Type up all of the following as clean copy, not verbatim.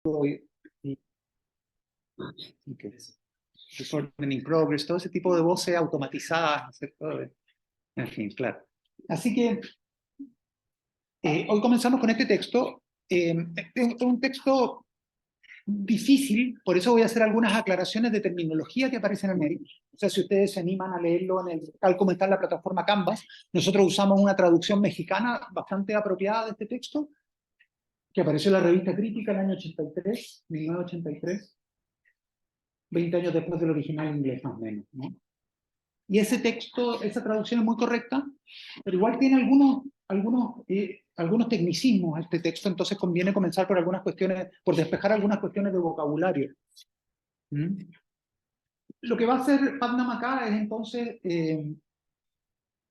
y Recording in progress, todo ese tipo de voces automatizadas, ¿no es cierto? En fin, claro. Así que hoy comenzamos con este texto. Es un texto difícil, por eso voy a hacer algunas aclaraciones de terminología que aparecen en el medio. O sea, si ustedes se animan a leerlo tal como está en la plataforma Canvas, nosotros usamos una traducción mexicana bastante apropiada de este texto, que apareció en la revista Crítica en el año 83, 1983, 20 años después del original inglés más o menos, ¿no? Y ese texto, esa traducción es muy correcta, pero igual tiene algunos tecnicismos este texto, entonces conviene comenzar por algunas cuestiones, por despejar algunas cuestiones de vocabulario. ¿Mm? Lo que va a hacer Putnam acá es entonces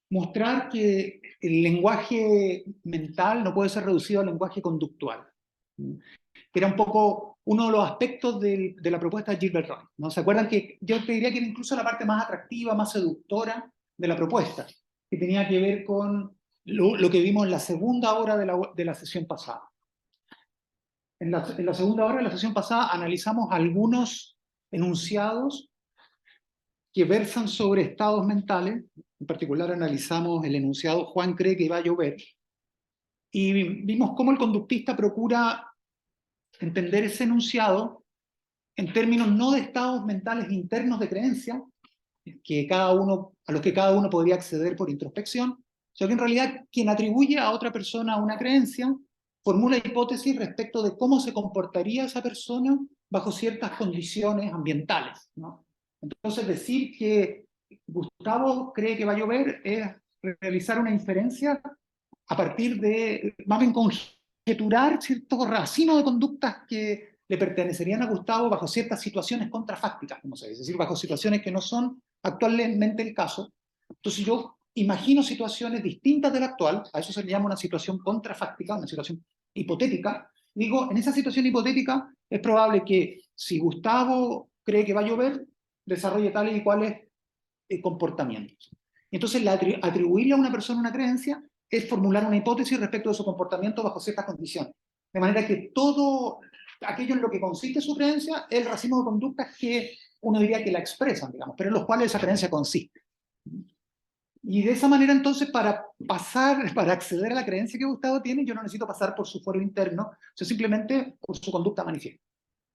mostrar que el lenguaje mental no puede ser reducido al lenguaje conductual. ¿Mm? Que era un poco uno de los aspectos de la propuesta de Gilbert Ryle, ¿no? ¿Se acuerdan que yo te diría que era incluso la parte más atractiva, más seductora de la propuesta, que tenía que ver con lo que vimos en la segunda hora de la sesión pasada? En la segunda hora de la sesión pasada analizamos algunos enunciados que versan sobre estados mentales. En particular analizamos el enunciado "Juan cree que va a llover", y vimos cómo el conductista procura entender ese enunciado en términos no de estados mentales internos de creencia, a los que cada uno podría acceder por introspección, sino que en realidad quien atribuye a otra persona una creencia formula hipótesis respecto de cómo se comportaría esa persona bajo ciertas condiciones ambientales, ¿no? Entonces decir que Gustavo cree que va a llover es realizar una inferencia a partir de, más bien conjeturar cierto racimo de conductas que le pertenecerían a Gustavo bajo ciertas situaciones contrafácticas, como se dice, es decir, bajo situaciones que no son actualmente el caso. Entonces yo imagino situaciones distintas de la actual, a eso se le llama una situación contrafáctica, una situación hipotética. Digo, en esa situación hipotética es probable que si Gustavo cree que va a llover, desarrolle tales y cuales comportamientos. Entonces, atribuirle a una persona una creencia es formular una hipótesis respecto de su comportamiento bajo ciertas condiciones. De manera que todo aquello en lo que consiste su creencia es el racimo de conductas que uno diría que la expresan, digamos, pero en los cuales esa creencia consiste. Y de esa manera, entonces, para acceder a la creencia que Gustavo tiene, yo no necesito pasar por su foro interno, sino simplemente por su conducta manifiesta.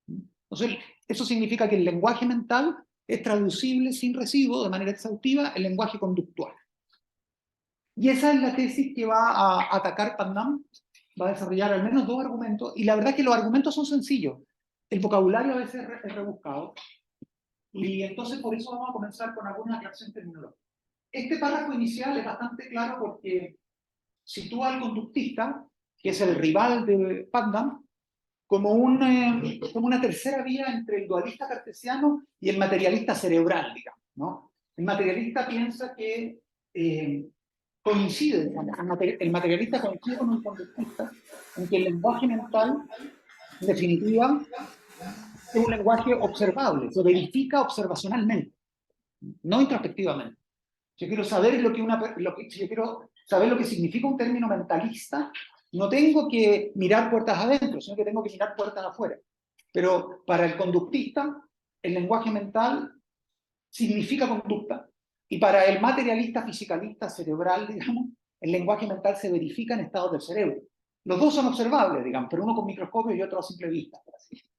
Entonces, eso significa que el lenguaje mental es traducible sin residuo, de manera exhaustiva, el lenguaje conductual. Y esa es la tesis que va a atacar Putnam, va a desarrollar al menos dos argumentos, y la verdad es que los argumentos son sencillos. El vocabulario a veces es rebuscado, y entonces por eso vamos a comenzar con alguna aclaración terminológica. Este párrafo inicial es bastante claro porque sitúa al conductista, que es el rival de Putnam, como una tercera vía entre el dualista cartesiano y el materialista cerebral, digamos, ¿no? El materialista piensa que coincide, digamos, el materialista coincide con un conductista en que el lenguaje mental, en definitiva, es un lenguaje observable, se verifica observacionalmente, no introspectivamente. Yo quiero saber yo quiero saber lo que significa un término mentalista. No tengo que mirar puertas adentro, sino que tengo que mirar puertas afuera. Pero para el conductista, el lenguaje mental significa conducta. Y para el materialista, fisicalista, cerebral, digamos, el lenguaje mental se verifica en estados del cerebro. Los dos son observables, digamos, pero uno con microscopio y otro a simple vista.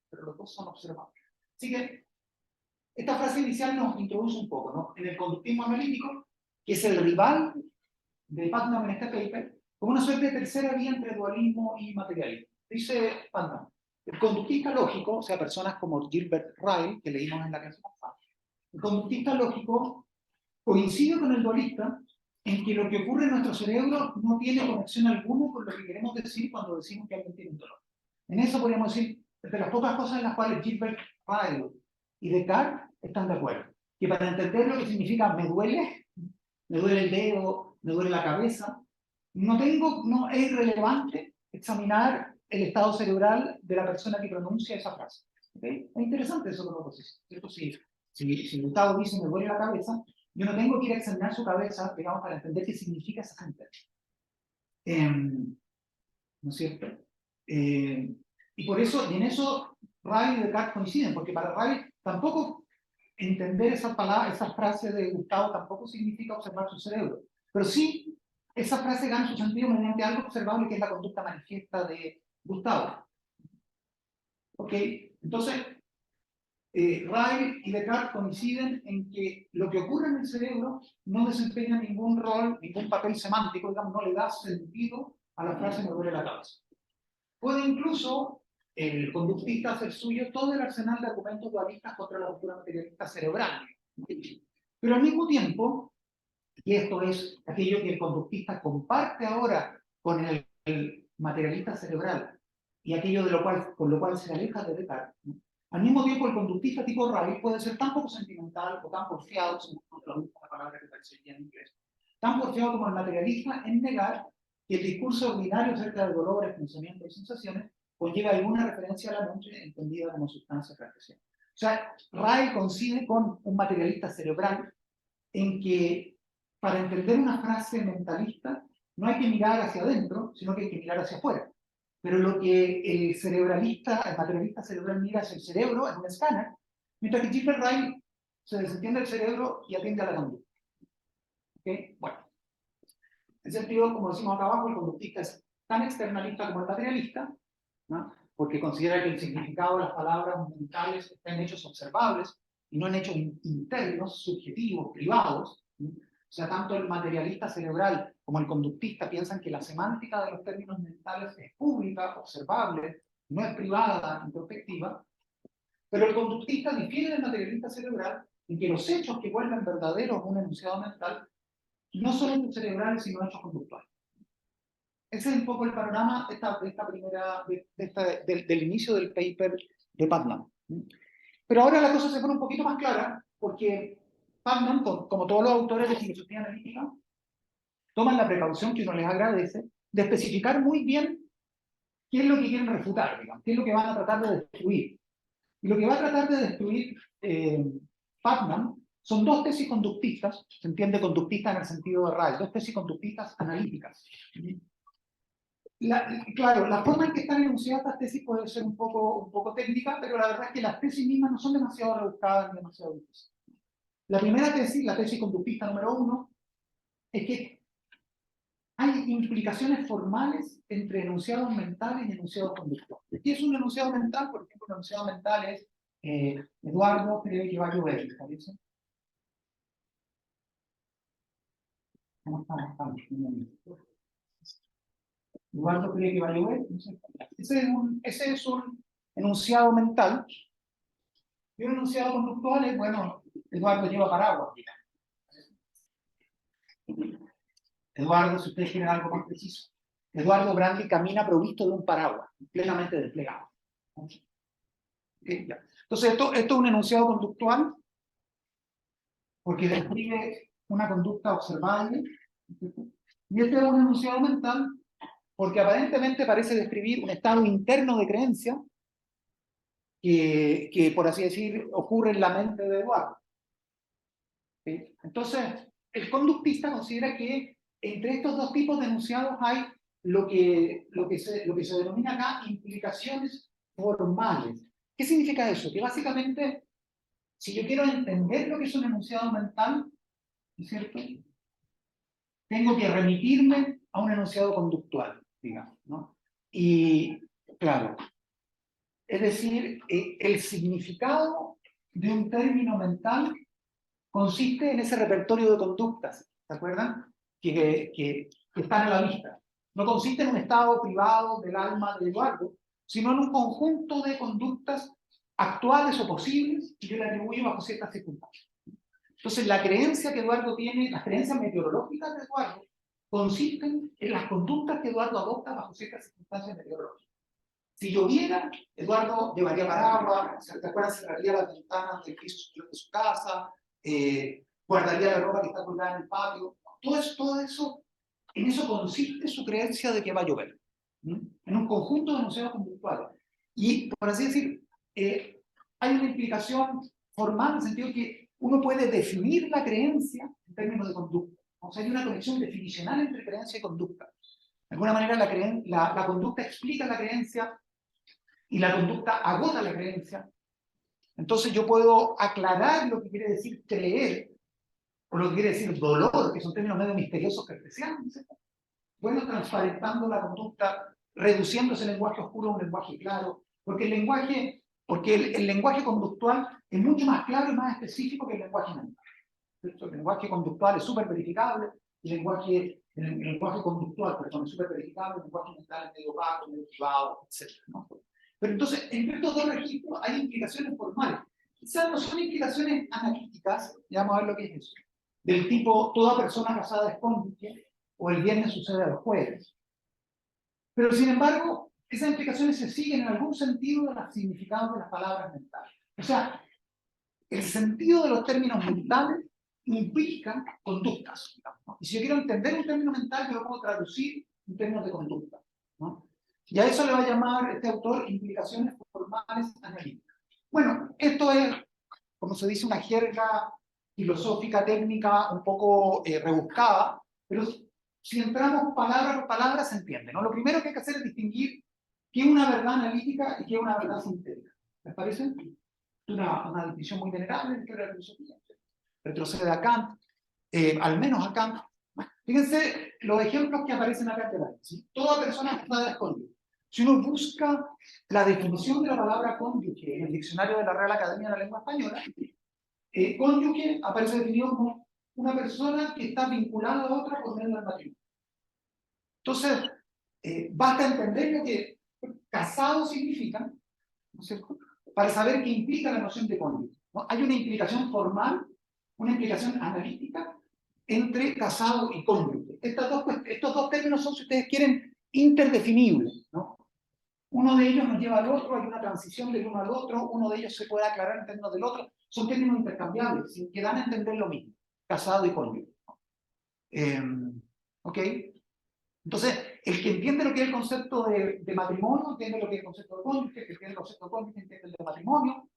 Pero los dos son observables. Así que esta frase inicial nos introduce un poco, ¿no? En el conductismo analítico, que es el rival de Putnam en este paper, como una suerte de tercera vía entre dualismo y materialismo. Dice Putnam, el conductista lógico, o sea, personas como Gilbert Ryle, que leímos en la clase pasada, el conductista lógico coincide con el dualista en que lo que ocurre en nuestro cerebro no tiene conexión alguna con lo que queremos decir cuando decimos que alguien tiene un dolor. En eso podríamos decir, de las pocas cosas en las cuales Gilbert Ryle y Descartes están de acuerdo. Que para entender lo que significa me duele el dedo, me duele la cabeza, no es irrelevante examinar el estado cerebral de la persona que pronuncia esa frase. ¿Okay? Es interesante eso como proposición, ¿cierto? Si Gustavo dice me duele la cabeza, yo no tengo que ir a examinar su cabeza, digamos, para entender qué significa esa sentencia. ¿No es cierto? Y por eso, y en eso Rabi y Descartes coinciden, porque para Rabi tampoco entender esas palabras, esas frases de Gustavo tampoco significa observar su cerebro. Pero sí, esa frase gana su sentido mediante algo observable que es la conducta manifiesta de Gustavo. ¿Ok? Entonces, Rabi y Descartes coinciden en que lo que ocurre en el cerebro no desempeña ningún rol, ningún papel semántico, digamos, no le da sentido a la frase me duele la cabeza. Puede incluso el conductista hacer suyo todo el arsenal de argumentos dualistas contra la postura materialista cerebral. Pero al mismo tiempo, y esto es aquello que el conductista comparte ahora con el materialista cerebral, y aquello de lo cual, con lo cual se aleja de Descartes, ¿no? Al mismo tiempo, el conductista tipo Rabi puede ser tan poco sentimental o tan porfiado, según la palabra que parecería en inglés, tan porfiado como el materialista en negar que el discurso ordinario acerca de dolores, pensamientos y sensaciones conlleva alguna referencia a la mente entendida como sustancia cartesiana. O sea, Rabi coincide con un materialista cerebral en que para entender una frase mentalista no hay que mirar hacia adentro, sino que hay que mirar hacia afuera. Pero lo que el cerebralista, el materialista cerebral mira hacia el cerebro es un escáner, mientras que Gilbert Ryle se desentiende del cerebro y atiende a la conducta. ¿Okay? Bueno, en ese sentido, como decimos acá abajo, el conductista es tan externalista como el materialista, ¿no? Porque considera que el significado de las palabras mentales está en hechos observables y no en hechos internos, subjetivos, privados. ¿No? O sea, tanto el materialista cerebral como el conductista piensan que la semántica de los términos mentales es pública, observable, no es privada, introspectiva, pero el conductista difiere del materialista cerebral en que los hechos que vuelven verdaderos un enunciado mental no son hechos cerebrales, sino hechos conductuales. Ese es un poco el panorama del inicio del paper de Putnam. Pero ahora la cosa se pone un poquito más clara, porque Putnam, como todos los autores de filosofía analítica, toman la precaución que uno les agradece de especificar muy bien qué es lo que quieren refutar, digamos, qué es lo que van a tratar de destruir. Y lo que va a tratar de destruir Putnam son dos tesis conductistas, se entiende conductista en el sentido de Ryle, dos tesis conductistas analíticas. Claro, la forma en que están enunciadas estas tesis puede ser un poco técnica, pero la verdad es que las tesis mismas no son demasiado rebuscadas ni demasiado difíciles. La primera tesis, la tesis conductista número 1, es que hay implicaciones formales entre enunciados mentales y enunciados conductuales. ¿Qué es un enunciado mental? Por ejemplo, un enunciado mental es Eduardo cree que va a llover, ¿te parece? ¿Cómo estamos? Eduardo cree que va a llover. Ese es un enunciado mental. Y un enunciado conductual es, bueno, Eduardo lleva paraguas. Eduardo, si ustedes quieren algo más preciso, Eduardo Brandly camina provisto de un paraguas, plenamente desplegado. Entonces, esto es un enunciado conductual porque describe una conducta observable. Y este es un enunciado mental porque aparentemente parece describir un estado interno de creencia que, por así decir, ocurre en la mente de Eduardo. ¿Sí? Entonces, el conductista considera que entre estos dos tipos de enunciados hay lo que se denomina acá implicaciones formales. ¿Qué significa eso? Que básicamente, si yo quiero entender lo que es un enunciado mental, ¿es cierto? Tengo que remitirme a un enunciado conductual, digamos, ¿no? Y, claro, es decir, el significado de un término mental consiste en ese repertorio de conductas, ¿se acuerdan? Que están a la vista. No consiste en un estado privado del alma de Eduardo, sino en un conjunto de conductas actuales o posibles que yo le atribuyo bajo ciertas circunstancias. Entonces, la creencia que Eduardo tiene, las creencias meteorológicas de Eduardo, consisten en las conductas que Eduardo adopta bajo ciertas circunstancias meteorológicas. Si lloviera, Eduardo llevaría paraguas, ¿se acuerdan? Cerraría las ventanas del piso superior de su casa, guardaría la ropa que está colgada en el patio. Todo eso, en eso consiste su creencia de que va a llover. ¿Mm? En un conjunto de enunciados conductuales. Y, por así decir, hay una implicación formal en el sentido que uno puede definir la creencia en términos de conducta. O sea, hay una conexión definicional entre creencia y conducta. De alguna manera, la conducta explica la creencia y la conducta agota la creencia, entonces yo puedo aclarar lo que quiere decir creer, o lo que quiere decir dolor, que son términos medio misteriosos que apreciamos, bueno, transparentando la conducta, reduciendo ese lenguaje oscuro a un lenguaje claro, porque el lenguaje conductual es mucho más claro y más específico que el lenguaje mental. El lenguaje conductual es súper verificable, el lenguaje conductual, perdón, es súper verificable, el lenguaje mental es medio opaco, medio privado, etc., ¿no? Pero entonces, entre estos dos registros hay implicaciones formales. Quizás no son implicaciones analíticas, ya vamos a ver lo que es eso, del tipo toda persona casada es cónyuge, o el viernes sucede el jueves. Pero sin embargo, esas implicaciones se siguen en algún sentido de los significados de las palabras mentales. O sea, el sentido de los términos mentales implica conductas, digamos, ¿no? Y si yo quiero entender un término mental, yo lo puedo traducir en términos de conducta, ¿no? Y a eso le va a llamar este autor implicaciones formales analíticas. Bueno, esto es, como se dice, una jerga filosófica, técnica, un poco rebuscada, pero si entramos palabra por palabra se entiende, ¿no? Lo primero que hay que hacer es distinguir qué es una verdad analítica y qué es una verdad sintética. ¿Les parece? Una definición muy venerable en la filosofía. Retrocede a Kant, al menos a Kant. Fíjense los ejemplos que aparecen acá en el ¿sí? Toda persona casada es cónyuge. Si uno busca la definición de la palabra cónyuge en el diccionario de la Real Academia de la Lengua Española, cónyuge aparece definido como una persona que está vinculada a otra por medio del matrimonio. Entonces, basta entender lo que casado significa, ¿no es cierto?, para saber qué implica la noción de cónyuge, ¿no? Hay una implicación formal, una implicación analítica entre casado y cónyuge. Estos dos términos son, si ustedes quieren, interdefinibles, ¿no? Uno de ellos nos lleva al otro, hay una transición del uno al otro, uno de ellos se puede aclarar en términos del otro, son términos intercambiables, que dan a entender lo mismo, casado y cónyuge. ¿Ok? Entonces, el que entiende lo que es el concepto de matrimonio, entiende lo que es el concepto de cónyuge, el que entiende el concepto de cónyuge, entiende el de matrimonio,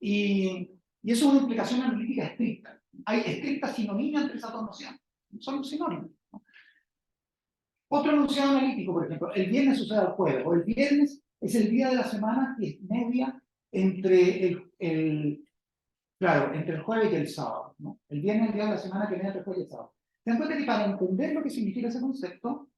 y eso es una implicación analítica estricta. Hay estricta sinonimia entre esas dos nociones, son sinónimos, ¿no? Otro enunciado analítico, por ejemplo, el viernes sucede al jueves, o el viernes es el día de la semana que es media entre claro, entre el jueves y el sábado, ¿no? El viernes es el día de la semana que media entre el jueves y el sábado. ¿Se dan cuenta que para entender lo que significa ese concepto,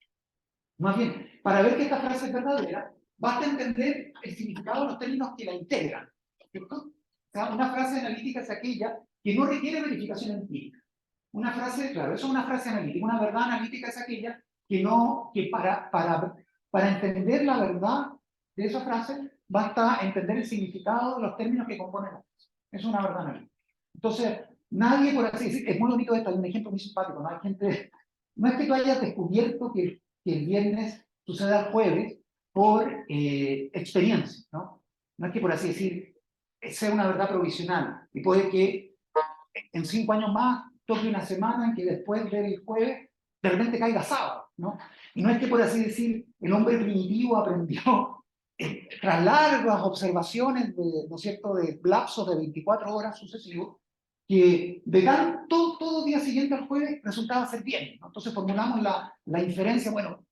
más bien, para ver que esta frase es verdadera, basta entender el significado de los términos que la integran, ¿cierto? O sea, una frase analítica es aquella que no requiere verificación empírica. Una frase, claro, eso es una frase analítica. Una verdad analítica es aquella que para entender la verdad de esa frase, basta entender el significado de los términos que componen la frase. Es una verdad analítica. Entonces, nadie, por así decir, es muy bonito esto, hay un ejemplo muy simpático, ¿no? Hay gente, no es que tú hayas descubierto que el viernes suceda el jueves por experiencia, ¿no? No es que, por así decir, sea una verdad provisional, y puede que en 5 años más toque una semana en que después del jueves de repente caiga sábado, ¿no? Y no es que, por así decir, el hombre primitivo aprendió tras largas observaciones de, ¿no es cierto?, de lapsos de 24 horas sucesivos, que de todo día siguiente al jueves resultaba ser viernes, ¿no? Entonces formulamos la inferencia, bueno,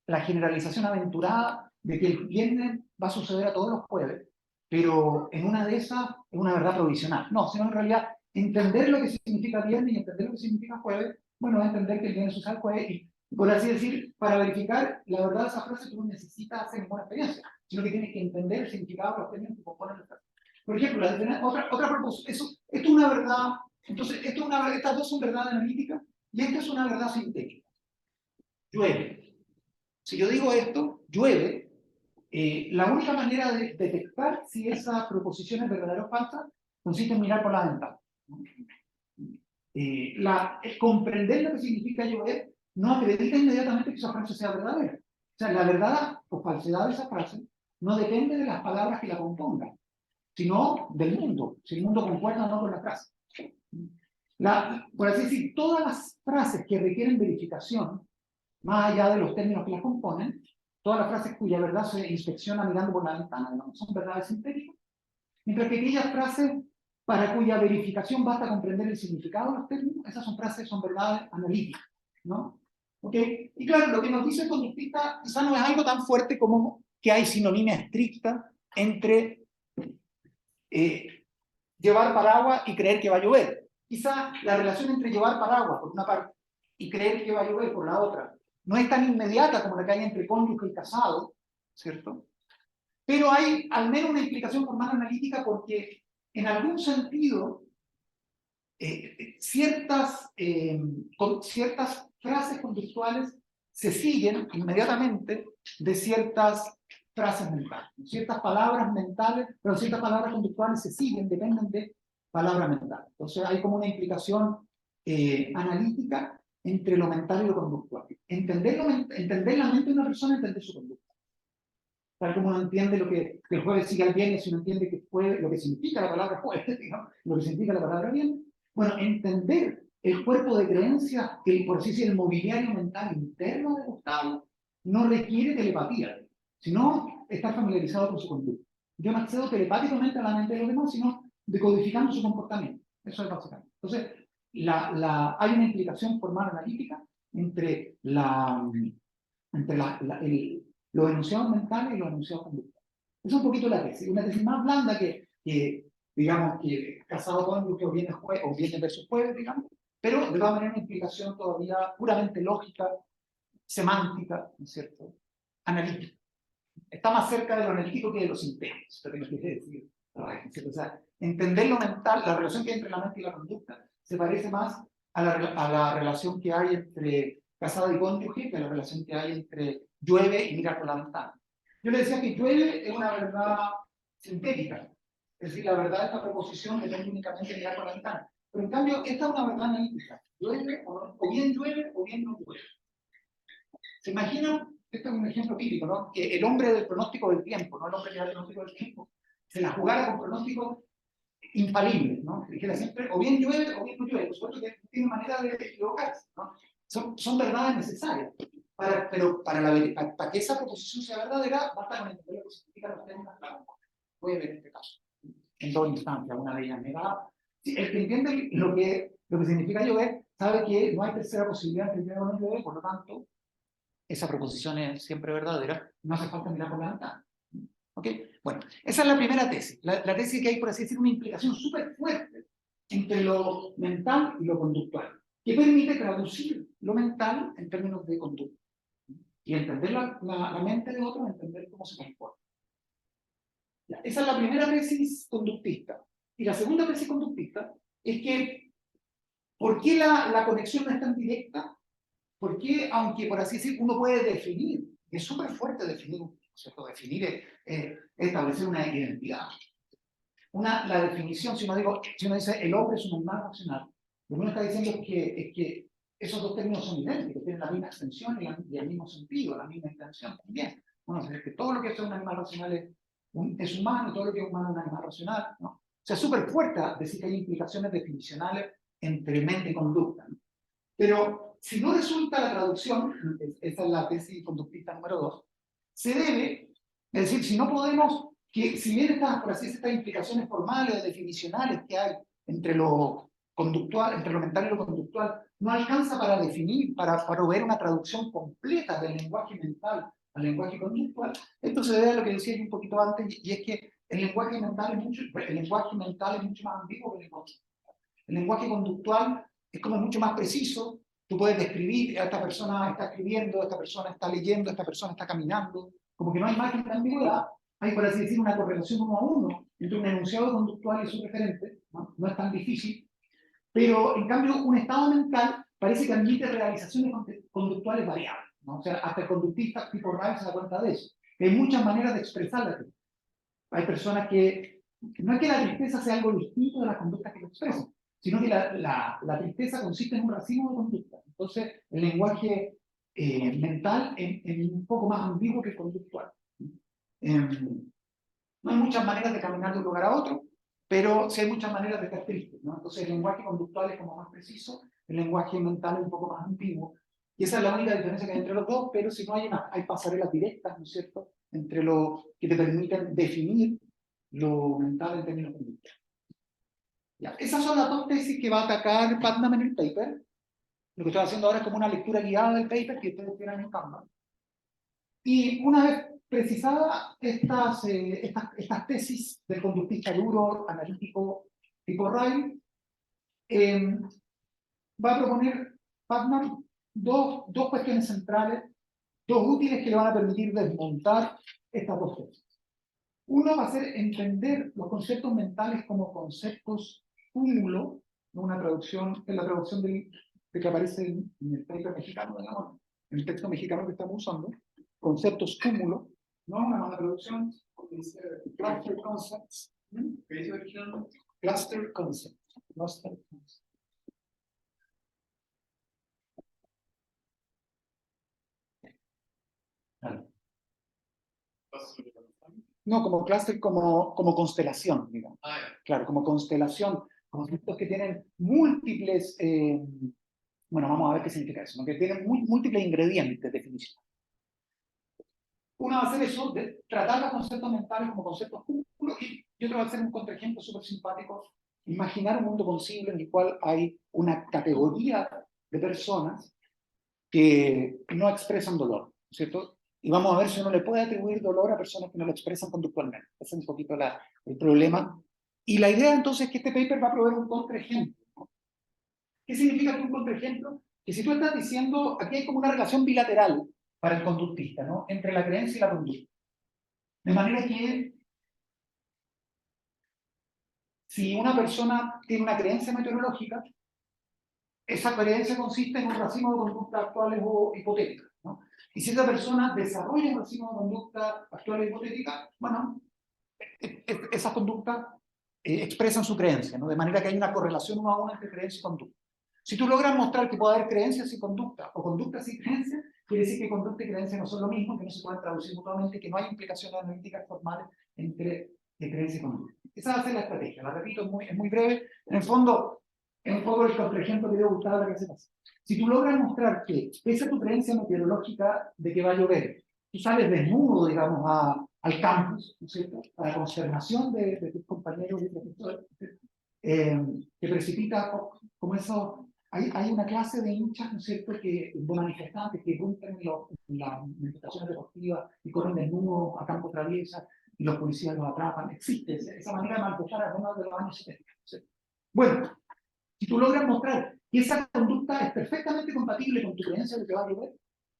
la generalización aventurada de que el viernes va a suceder a todos los jueves, pero en una de esas es una verdad provisional. No, sino en realidad entender lo que significa viernes y entender lo que significa jueves, bueno, va a entender que el viernes sucede el jueves y, por así decir, para verificar la verdad de esa frase tú no necesitas hacer ninguna experiencia, sino que tienes que entender el significado de los términos que componen la frase. Por ejemplo, otra proposición, esto es una verdad, entonces estas dos son verdades analíticas y esta es una verdad sintética. Llueve. Si yo digo esto, llueve, la única manera de detectar si esa proposición es verdadera o falsa consiste en mirar por la ventana. Comprender lo que significa llover no acredita inmediatamente que esa frase sea verdadera. O sea, la verdad o falsedad de esa frase no depende de las palabras que la compongan, sino del mundo, si el mundo concuerda o no con la frase. Por así decir, todas las frases que requieren verificación, más allá de los términos que las componen, todas las frases cuya verdad se inspecciona mirando por la ventana, ¿no?, son verdades sintéticas, mientras que aquellas frases para cuya verificación basta comprender el significado de los términos, esas son frases, son verdades analíticas, ¿no? ¿Okay? Y claro, lo que nos dice el conductista quizá no es algo tan fuerte como que hay sinonimia estricta entre llevar paraguas y creer que va a llover. Quizá la relación entre llevar paraguas por una parte y creer que va a llover por la otra no es tan inmediata como la que hay entre cónyuge y casado, ¿cierto? Pero hay al menos una explicación formal analítica porque en algún sentido ciertas frases conductuales se siguen inmediatamente de ciertas frases mentales. Ciertas palabras mentales, pero ciertas palabras conductuales se siguen, dependen de palabras mentales. Entonces hay como una implicación analítica entre lo mental y lo conductual. Entender la mente de una persona, entender su conducta. Tal como uno entiende lo que el jueves sigue al viernes, si uno entiende que lo que significa la palabra jueves, ¿no? Lo que significa la palabra viernes. Bueno, entender el cuerpo de creencias, por así decir, el mobiliario mental interno de Gustavo, no requiere telepatía, sino estar familiarizado con su conducta. Yo no accedo telepáticamente a la mente de los demás, sino decodificando su comportamiento. Eso es básicamente. Entonces, hay una implicación formal analítica entre los enunciados mentales y los enunciados conductuales. Es un poquito la tesis. Una tesis más blanda que digamos, que casado cónyuge o viene versus jueves, digamos, pero de todas maneras una implicación todavía puramente lógica, semántica, ¿no es cierto? Analítica. Está más cerca de lo analítico que de lo sintético, lo que me quiere decir. O sea, entender lo mental, la relación que hay entre la mente y la conducta, se parece más a la relación que hay entre casado y cónyuge que a la relación que hay entre llueve y mirar por la ventana. Yo le decía que llueve es una verdad sintética, es decir, la verdad de esta proposición depende únicamente de mirar por la ventana. Pero en cambio, esta es una verdad analítica. Llueve o bien llueve o bien no llueve. ¿Se imaginan? Este es un ejemplo típico, ¿no? Que el hombre del pronóstico del tiempo, no el hombre que da el pronóstico del tiempo, se la jugara con pronósticos infalibles, ¿no? Que dijera siempre, o bien llueve o bien no llueve. Por supuesto que tiene manera de equivocarse, ¿no? Son verdades necesarias. Pero para que esa proposición sea verdadera, basta con entender lo que significa los términos clave. Voy a ver en este caso. En dos instancias, una de ellas negada. El que entiende lo que significa llover, sabe que no hay tercera posibilidad que llueva o no llueve, por lo tanto, esa proposición es siempre verdadera, no hace falta mirar por la ventana. ¿Ok? Bueno, esa es la primera tesis. La tesis que hay, por así decir, una implicación súper fuerte entre lo mental y lo conductual, que permite traducir lo mental en términos de conducta. Y entender la mente de otro, entender cómo se comporta. Ya, esa es la primera tesis conductista. Y la segunda tesis conductista es que, ¿por qué la conexión no es tan directa? Porque, aunque por así decir, uno puede definir, es súper fuerte definir, ¿cierto? Definir es establecer una identidad. La definición, si uno dice el hombre es un animal racional, lo que uno está diciendo es que esos dos términos son idénticos, tienen la misma extensión y el mismo sentido, la misma intención también. Bueno, es que todo lo que es un animal racional es humano, y todo lo que es humano es un animal racional, ¿no? O sea, es súper fuerte decir que hay implicaciones definicionales entre mente y conducta, ¿no? Pero si no resulta la traducción, esa es la tesis conductista número 2, se debe, es decir, si no podemos, que si bien estas, por así decirlo, estas implicaciones formales o definicionales que hay entre lo conductual, entre lo mental y lo conductual, no alcanza para definir, para proveer una traducción completa del lenguaje mental al lenguaje conductual, esto se debe a lo que decía yo un poquito antes, y es que el lenguaje mental es mucho más ambiguo que el lenguaje. El lenguaje conductual es como mucho más preciso. Tú puedes describir, esta persona está escribiendo, esta persona está leyendo, esta persona está caminando. Como que no hay margen de ambigüedad. Hay, por así decir, una correlación uno a uno entre un enunciado conductual y su referente. No es tan difícil. Pero, en cambio, un estado mental parece que admite realizaciones conductuales variables, ¿no? O sea, hasta el conductista tipo Rice se da cuenta de eso. Hay muchas maneras de expresar la tristeza. Hay personas que no es que la tristeza sea algo distinto de las conductas que lo expresan, sino que la tristeza consiste en un racimo de conductas. Entonces, el lenguaje mental es un poco más ambiguo que el conductual. No hay muchas maneras de caminar de un lugar a otro, pero sí hay muchas maneras de estar triste, ¿no? Entonces, el lenguaje conductual es como más preciso, el lenguaje mental es un poco más ambiguo. Y esa es la única diferencia que hay entre los dos, pero si no hay pasarelas directas, ¿no es cierto?, entre lo que te permiten definir lo mental en términos conductuales. Ya, esas son las dos tesis que va a atacar Putnam en el paper. Lo que estoy haciendo ahora es como una lectura guiada del paper que ustedes tienen en Canva. Y una vez precisadas estas tesis del conductista duro, analítico, tipo Riley, va a proponer Putnam dos cuestiones centrales, dos útiles que le van a permitir desmontar estas dos tesis. Uno va a ser entender los conceptos mentales como conceptos cúmulo, ¿no? Una traducción, es la traducción de que aparece en el paper mexicano, digamos, en el texto mexicano que estamos usando, conceptos cúmulo, ¿no? Una mala traducción, dice cluster concepts. ¿Qué dice la original? Cluster concepts. Cluster concepts. Claro. No, como cluster, como constelación, digamos. Claro, como constelación, conceptos que tienen múltiples, bueno, vamos a ver qué significa eso, ¿no? Que tienen múltiples ingredientes de definición. Uno va a hacer eso, de tratar los conceptos mentales como conceptos puros, y otro va a hacer un contraejemplo súper simpático, imaginar un mundo posible en el cual hay una categoría de personas que no expresan dolor, ¿cierto? Y vamos a ver si uno le puede atribuir dolor a personas que no lo expresan conductualmente. Ese es un poquito el problema. Y la idea entonces es que este paper va a proveer un contraejemplo, ¿no? ¿Qué significa un contraejemplo? Que si tú estás diciendo, aquí hay como una relación bilateral para el conductista, ¿no? Entre la creencia y la conducta. De manera que si una persona tiene una creencia meteorológica, esa creencia consiste en un racimo de conductas actuales o hipotéticas, ¿no? Y si esa persona desarrolla un racimo de conductas actuales o hipotéticas, bueno, esas conductas expresan su creencia, ¿no? De manera que hay una correlación uno a uno entre creencia y conducta. Si tú logras mostrar que puede haber creencias y conductas, o conductas y creencias, quiere decir que conducta y creencia no son lo mismo, que no se pueden traducir mutuamente, que no hay implicaciones analíticas formales entre creencia y conducta. Esa va a ser la estrategia, la repito, es muy breve. En el fondo, es un poco el contraejemplo que debo gustar a la que se pasa. Si tú logras mostrar que, pese a tu creencia meteorológica de que va a llover, tú sales desnudo, digamos, al campus, ¿no es cierto?, a la consternación de tus compañeros y profesores, que precipita como eso. Hay una clase de hinchas, ¿no es cierto?, de manifestantes que irrumpen en las manifestaciones deportivas y corren desnudos a campo traviesa y los policías los atrapan. Existe esa manera de manifestar algunos de los años 70. ¿Sí? Bueno, si tú logras mostrar que esa conducta es perfectamente compatible con tu creencia de que va a llover,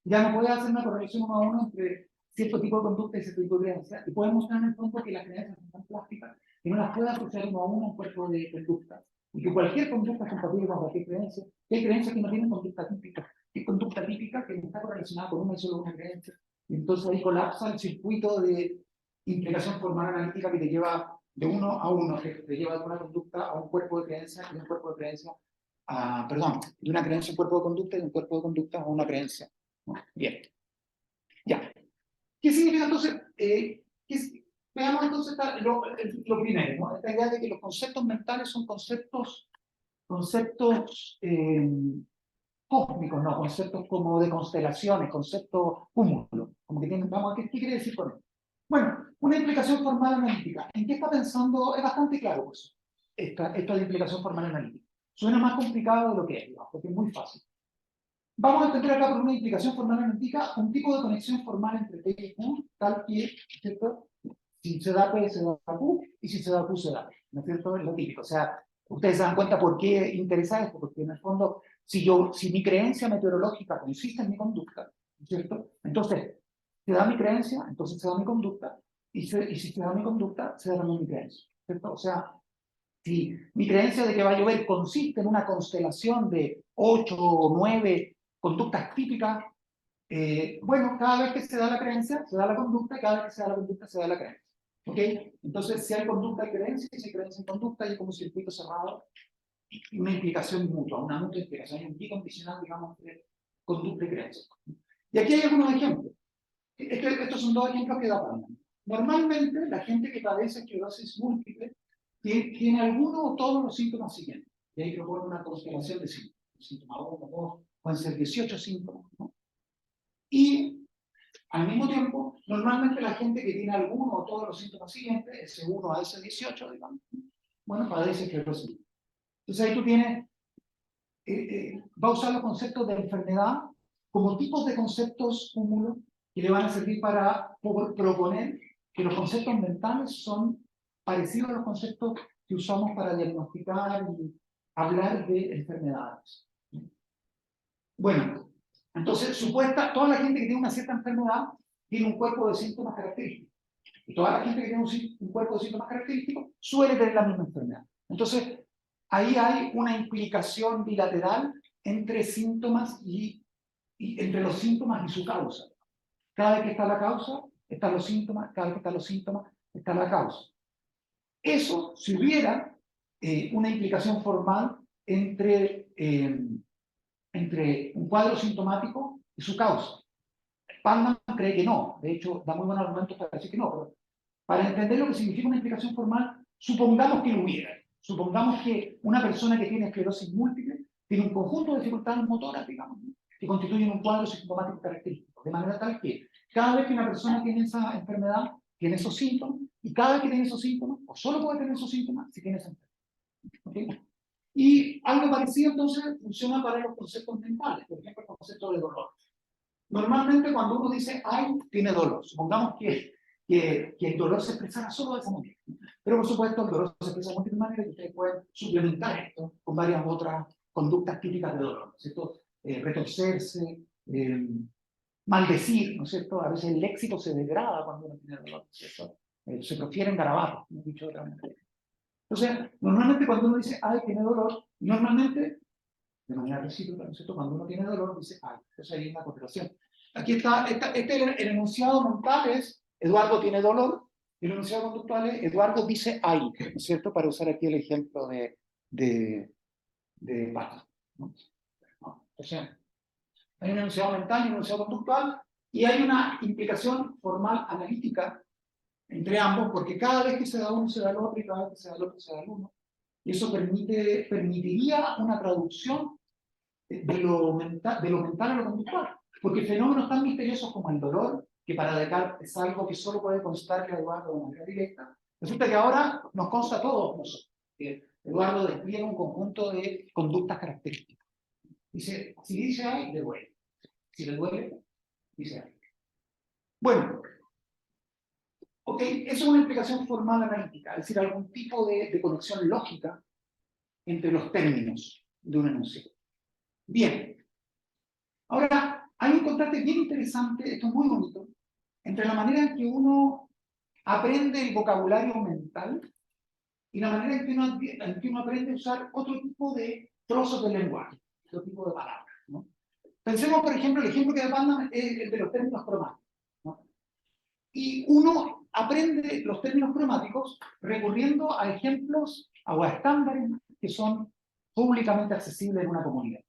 ya no puedes hacer una correlación uno a uno entre cierto tipo de conducta y cierto tipo de creencia, y puedes mostrar en el fondo que las creencias son tan plásticas que no las puedes asociar uno a uno a un cuerpo de conducta, y que cualquier conducta es compatible con cualquier creencia, que hay creencias que no tienen conducta típica, que es conducta típica que no está correlacionada con una y solo una creencia, y entonces ahí colapsa el circuito de implicación formal analítica que te lleva de uno a uno, que te lleva de una conducta a un cuerpo de creencia y de un cuerpo de creencia a, perdón, de una creencia a un cuerpo de conducta y de un cuerpo de conducta a una creencia, ¿no? Bien. Ya. ¿Qué significa entonces? Veamos entonces lo primero, ¿no? Esta idea de que los conceptos mentales son conceptos cósmicos, ¿no? Conceptos como de constelaciones, conceptos cúmulos. Como que tienen, vamos, ¿qué quiere decir con esto? Bueno, una implicación formal analítica. ¿En qué está pensando? Es bastante claro, pues, esto de implicación formal analítica. Suena más complicado de lo que es, ¿no? Porque es muy fácil. Vamos a entender acá por una implicación formal analítica un tipo de conexión formal entre P y Q, tal que, ¿cierto?, si se da P, se da Q, y si se da Q, se da P, ¿no es cierto? Es lo típico. O sea, ustedes se dan cuenta por qué interesa esto, porque en el fondo, si mi creencia meteorológica consiste en mi conducta, ¿no es cierto?, entonces, se da mi creencia, entonces se da mi conducta, y si se da mi conducta, se da también mi creencia, ¿cierto? O sea, si mi creencia de que va a llover consiste en una constelación de 8 o 9 conductas típicas, bueno, cada vez que se da la creencia, se da la conducta, y cada vez que se da la conducta, se da la creencia. ¿Ok? Entonces, si hay conducta, hay creencia, y si hay creencia en conducta, hay como un circuito cerrado y una implicación mutua, una mutua implicación, hay un bicondicional, digamos, de conducta y creencia. Y aquí hay algunos ejemplos. Estos son dos ejemplos que da Putnam. Normalmente, la gente que padece esclerosis múltiple tiene alguno o todos los síntomas siguientes. Y ahí propone una constelación de síntomas. Síntomas 1, 2, pueden ser 18 síntomas, ¿no? Y al mismo tiempo, normalmente la gente que tiene alguno o todos los síntomas siguientes, ese 1 a ese 18, digamos, bueno, padece esclerosis. Entonces ahí tú tienes, va a usar los conceptos de enfermedad como tipos de conceptos cúmulo que le van a servir para proponer que los conceptos mentales son parecidos a los conceptos que usamos para diagnosticar y hablar de enfermedades. Bueno, entonces, toda la gente que tiene una cierta enfermedad tiene un cuerpo de síntomas característicos. Y toda la gente que tiene un cuerpo de síntomas característicos suele tener la misma enfermedad. Entonces, ahí hay una implicación bilateral entre síntomas y entre los síntomas y su causa. Cada vez que está la causa, están los síntomas, cada vez que están los síntomas, está la causa. Eso, si hubiera una implicación formal entre un cuadro sintomático y su causa. Pallman cree que no, de hecho, da muy buenos argumentos para decir que no, pero para entender lo que significa una implicación formal, supongamos que lo hubiera. Supongamos que una persona que tiene esclerosis múltiple tiene un conjunto de dificultades motoras, digamos, que constituyen un cuadro sintomático característico, de manera tal que cada vez que una persona tiene esa enfermedad, tiene esos síntomas, y cada vez que tiene esos síntomas, o solo puede tener esos síntomas si tiene esa enfermedad. ¿Okay? Y algo parecido entonces funciona para los conceptos mentales, por ejemplo, el concepto de dolor. Normalmente cuando uno dice ay, tiene dolor, supongamos que el dolor se expresara solo de esa manera. Pero por supuesto el dolor se expresa de múltiples maneras y ustedes pueden suplementar esto con varias otras conductas típicas de dolor, ¿no es cierto? Retorcerse, maldecir, ¿no es cierto? A veces el léxico se degrada cuando uno tiene dolor, ¿no es cierto? Se profieren garabatos, como he dicho de otra manera. Entonces, normalmente cuando uno dice ay, tiene dolor, normalmente de manera recíproca, ¿no es cierto? Cuando uno tiene dolor, dice ay. Entonces hay una correlación. Aquí está, el enunciado mental es Eduardo tiene dolor, y el enunciado conductual es Eduardo dice ay, ¿no es cierto? Para usar aquí el ejemplo de Pato, ¿no? O sea, hay un enunciado mental y un enunciado conductual, y hay una implicación formal analítica entre ambos, porque cada vez que se da uno, se da el otro, y cada vez que se da el otro, se da el uno. Y eso permitiría una traducción de lo mental a lo conductual. Porque fenómenos tan misteriosos como el dolor, que para Descartes es algo que solo puede constarle a Eduardo de manera directa, resulta que ahora nos consta a todos nosotros. Que Eduardo despliega un conjunto de conductas características. Dice, si dice ay, le duele. Si le duele, dice ay. Bueno, ok, eso es una explicación formal analítica, es decir, algún tipo de conexión lógica entre los términos de un enunciado. Bien, ahora hay un contraste bien interesante, esto es muy bonito, entre la manera en que uno aprende el vocabulario mental y la manera en que uno aprende a usar otro tipo de trozos del lenguaje, otro tipo de palabras, ¿no? Pensemos, por ejemplo, el ejemplo que da Pallman es el de los términos cromáticos, ¿no? Y uno aprende los términos cromáticos recurriendo a ejemplos o a estándares que son públicamente accesibles en una comunidad.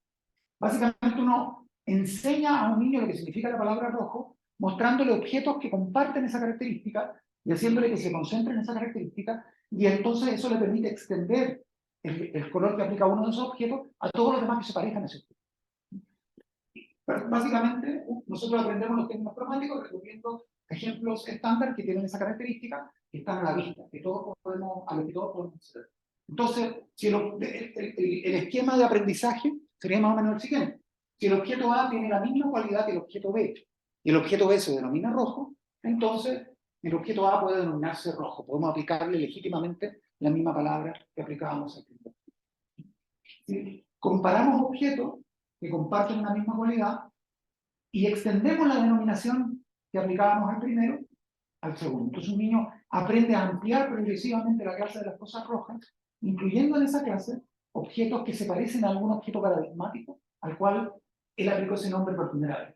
Básicamente uno enseña a un niño lo que significa la palabra rojo, mostrándole objetos que comparten esa característica y haciéndole que se concentre en esa característica, y entonces eso le permite extender el color que aplica a uno de esos objetos a todos los demás que se parezcan a ese objeto. Pero básicamente, nosotros aprendemos los términos cromáticos recurriendo a ejemplos estándar que tienen esa característica, que están a la vista, a lo que todos podemos acceder. Entonces, si el esquema de aprendizaje sería más o menos el siguiente. Si el objeto A tiene la misma cualidad que el objeto B, y el objeto B se denomina rojo, entonces el objeto A puede denominarse rojo. Podemos aplicarle legítimamente la misma palabra que aplicábamos al primero. Si comparamos objetos que comparten una misma cualidad y extendemos la denominación que aplicábamos al primero al segundo. Entonces un niño aprende a ampliar progresivamente la clase de las cosas rojas, incluyendo en esa clase objetos que se parecen a algún objeto paradigmático al cual él aplicó ese nombre por primera vez.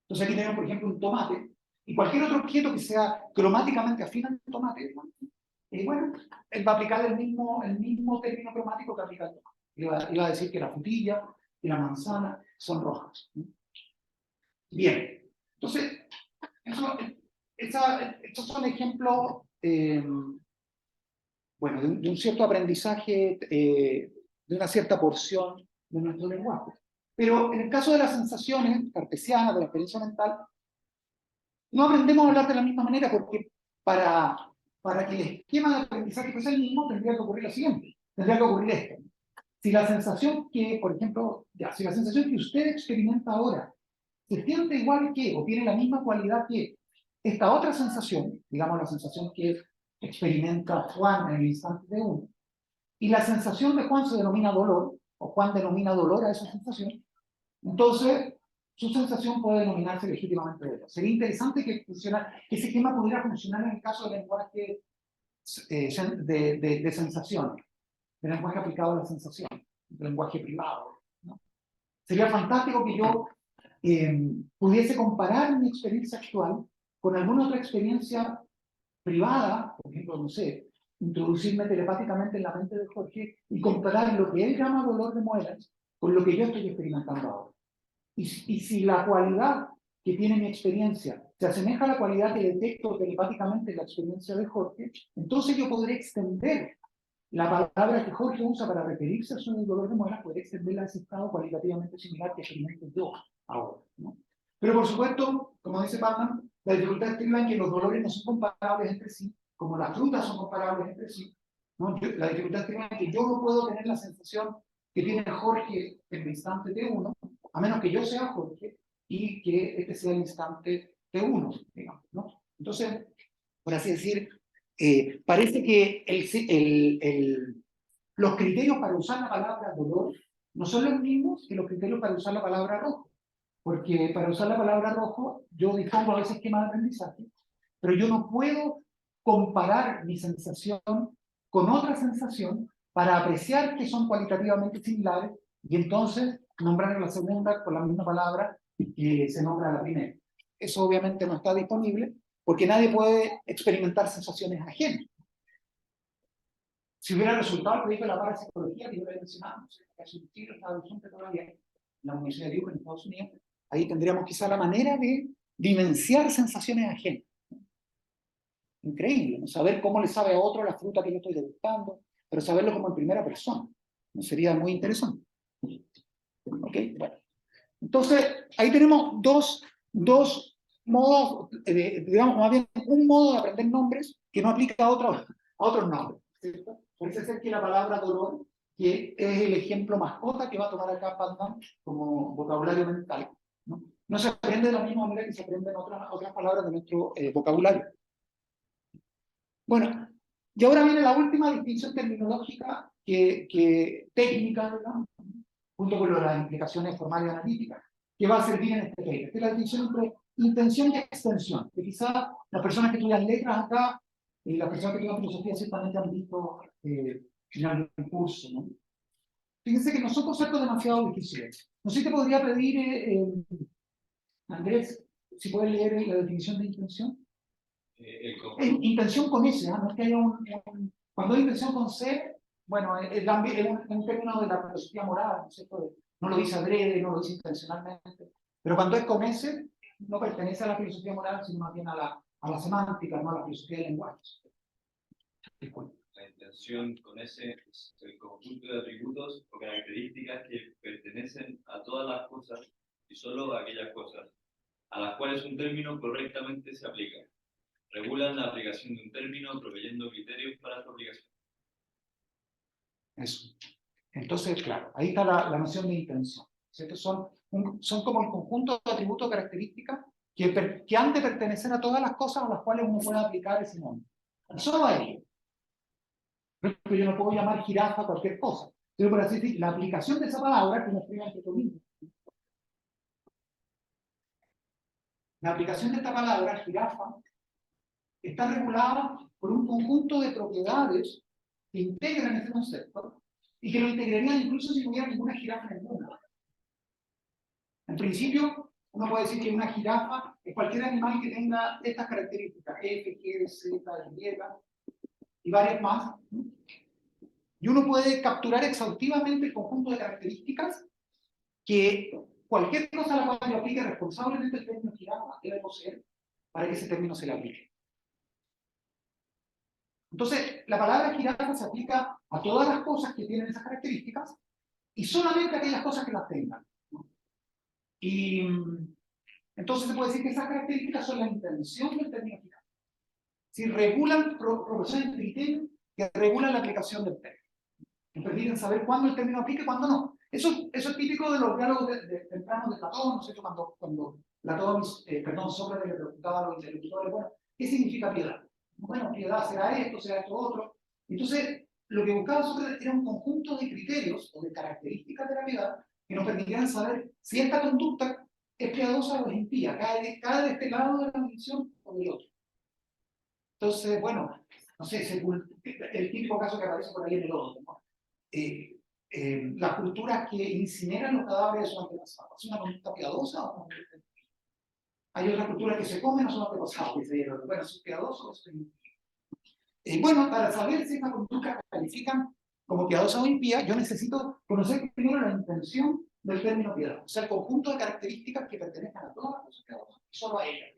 Entonces aquí tenemos, por ejemplo, un tomate, y cualquier otro objeto que sea cromáticamente afín al tomate, bueno, él va a aplicar el mismo término cromático que aplica el tomate. Iba a decir que la frutilla y la manzana son rojas. Bien, entonces, estos son ejemplos, bueno, de un cierto aprendizaje, de una cierta porción de nuestro lenguaje. Pero en el caso de las sensaciones cartesianas, de la experiencia mental, no aprendemos a hablar de la misma manera, porque para que el esquema de aprendizaje fuese el mismo, tendría que ocurrir lo siguiente, tendría que ocurrir esto. Si la sensación que, por ejemplo, si la sensación que usted experimenta ahora se siente igual que, o tiene la misma cualidad que esta otra sensación, digamos la sensación que experimenta Juan en el instante de uno, y la sensación de Juan se denomina dolor, o Juan denomina dolor a esa sensación, entonces su sensación puede denominarse legítimamente dolor. Sería interesante que ese esquema pudiera funcionar en el caso del lenguaje de sensaciones, del lenguaje aplicado a la sensación, del lenguaje privado, ¿no? Sería fantástico que yo pudiese comparar mi experiencia actual con alguna otra experiencia privada, por ejemplo, no sé, introducirme telepáticamente en la mente de Jorge y comparar lo que él llama dolor de muelas con lo que yo estoy experimentando ahora. Y si la cualidad que tiene mi experiencia se asemeja a la cualidad que detecto telepáticamente en la experiencia de Jorge, entonces yo podré extender la palabra que Jorge usa para referirse a su dolor de muelas, podré extenderla a ese estado cualitativamente similar que experimento yo ahora, ¿no? Pero por supuesto, como dice Putnam, la dificultad estriba en que los dolores no son comparables entre sí, como las frutas son comparables entre sí, ¿no? La dificultad estriba en que yo no puedo tener la sensación que tiene Jorge en el instante T1, a menos que yo sea Jorge y que este sea el instante T1, digamos, ¿no? Entonces, por así decir, parece que los criterios para usar la palabra dolor no son los mismos que los criterios para usar la palabra rojo. Porque para usar la palabra rojo, yo dispongo de ese esquema de aprendizaje, pero yo no puedo comparar mi sensación con otra sensación para apreciar que son cualitativamente similares y entonces nombrar a la segunda con la misma palabra que se nombra a la primera. Eso obviamente no está disponible porque nadie puede experimentar sensaciones ajenas. Si hubiera resultado el proyecto de la parapsicología que yo le mencionaba, no sé, casi un tiro estaba vigente todavía en la Universidad de Duke en Estados Unidos, ahí tendríamos quizá la manera de vivenciar sensaciones ajenas. Increíble, ¿no? Saber cómo le sabe a otro la fruta que yo estoy degustando, pero saberlo como en primera persona. ¿No? Sería muy interesante. ¿Ok? Bueno. Entonces, ahí tenemos dos modos, digamos, más bien un modo de aprender nombres que no aplica a otros nombres. ¿Cierto? Parece ser que la palabra dolor, que es el ejemplo mascota que va a tomar acá Putnam como vocabulario mental, ¿no? No se aprende de la misma manera que se aprenden otras palabras de nuestro vocabulario. Bueno, y ahora viene la última distinción terminológica técnica, ¿verdad? Junto con las implicaciones formales y analíticas, que va a servir en este paper, que es la distinción entre intención y extensión, que quizá las personas que estudian letras acá y las personas que estudian filosofía ciertamente han visto en algún curso, ¿no? Fíjense que no son conceptos demasiado difíciles. No sé si te podría pedir, Andrés, si puedes leer la definición de intención. Intención con S, ¿eh? No es que haya cuando hay intención con C, bueno, es un término de la filosofía moral, ¿no es cierto? No lo dice adrede, no lo dice intencionalmente, pero cuando es con S, no pertenece a la filosofía moral, sino más bien a la semántica, no a la filosofía del lenguaje. La intención con S es el conjunto de atributos o características que pertenecen a todas las cosas y solo a aquellas cosas a las cuales un término correctamente se aplica. Regulan la aplicación de un término proveyendo criterios para su aplicación. Eso. Entonces, claro, ahí está la noción de intención. ¿Cierto? Son como el conjunto de atributos o características que han de pertenecer a todas las cosas a las cuales uno puede aplicar ese nombre. Solo a ello. Pero yo no puedo llamar jirafa a cualquier cosa. Pero por así decir, la aplicación de esa palabra, que nos escribe entre comillas, la aplicación de esta palabra, jirafa, está regulada por un conjunto de propiedades que integran ese concepto y que lo integrarían incluso si no hubiera ninguna jirafa en el mundo. En principio, uno puede decir que una jirafa es cualquier animal que tenga estas características, F, G, Z, Y, y varias más. Y uno puede capturar exhaustivamente el conjunto de características que cualquier cosa a la cual le aplique responsablemente el término jirafa debe poseer para que ese término se le aplique. Entonces, la palabra jirafa se aplica a todas las cosas que tienen esas características y solamente a aquellas cosas que las tengan. Y entonces se puede decir que esas características son la intención del término jirafa. Si regulan proporciones de criterio que regulan la aplicación del término. Que permiten saber cuándo el término aplica y cuándo no. Eso es típico de los diálogos tempranos de Platón, ¿no es cierto? Cuando Platón, Sócrates le preguntaba a los interlocutores, bueno, ¿qué significa piedad? Bueno, piedad será esto otro. Entonces, lo que buscaba Sócrates era un conjunto de criterios o de características de la piedad que nos permitieran saber si esta conducta es piadosa o es impía, cada de este lado de la división o del otro. Entonces, bueno, no sé, el típico caso que aparece por ahí en el otro, ¿no? Las culturas que incineran los cadáveres de sus antepasados, ¿es una conducta piadosa o no? Hay otras culturas que se comen a sus antepasados, bueno, ¿es piadoso o es impío? Bueno, para saber si esa conducta califican como piadosa o impía, yo necesito conocer primero la intención del término piedad, o sea, el conjunto de características que pertenecen a todas las cosas piadosas, y solo a ellas.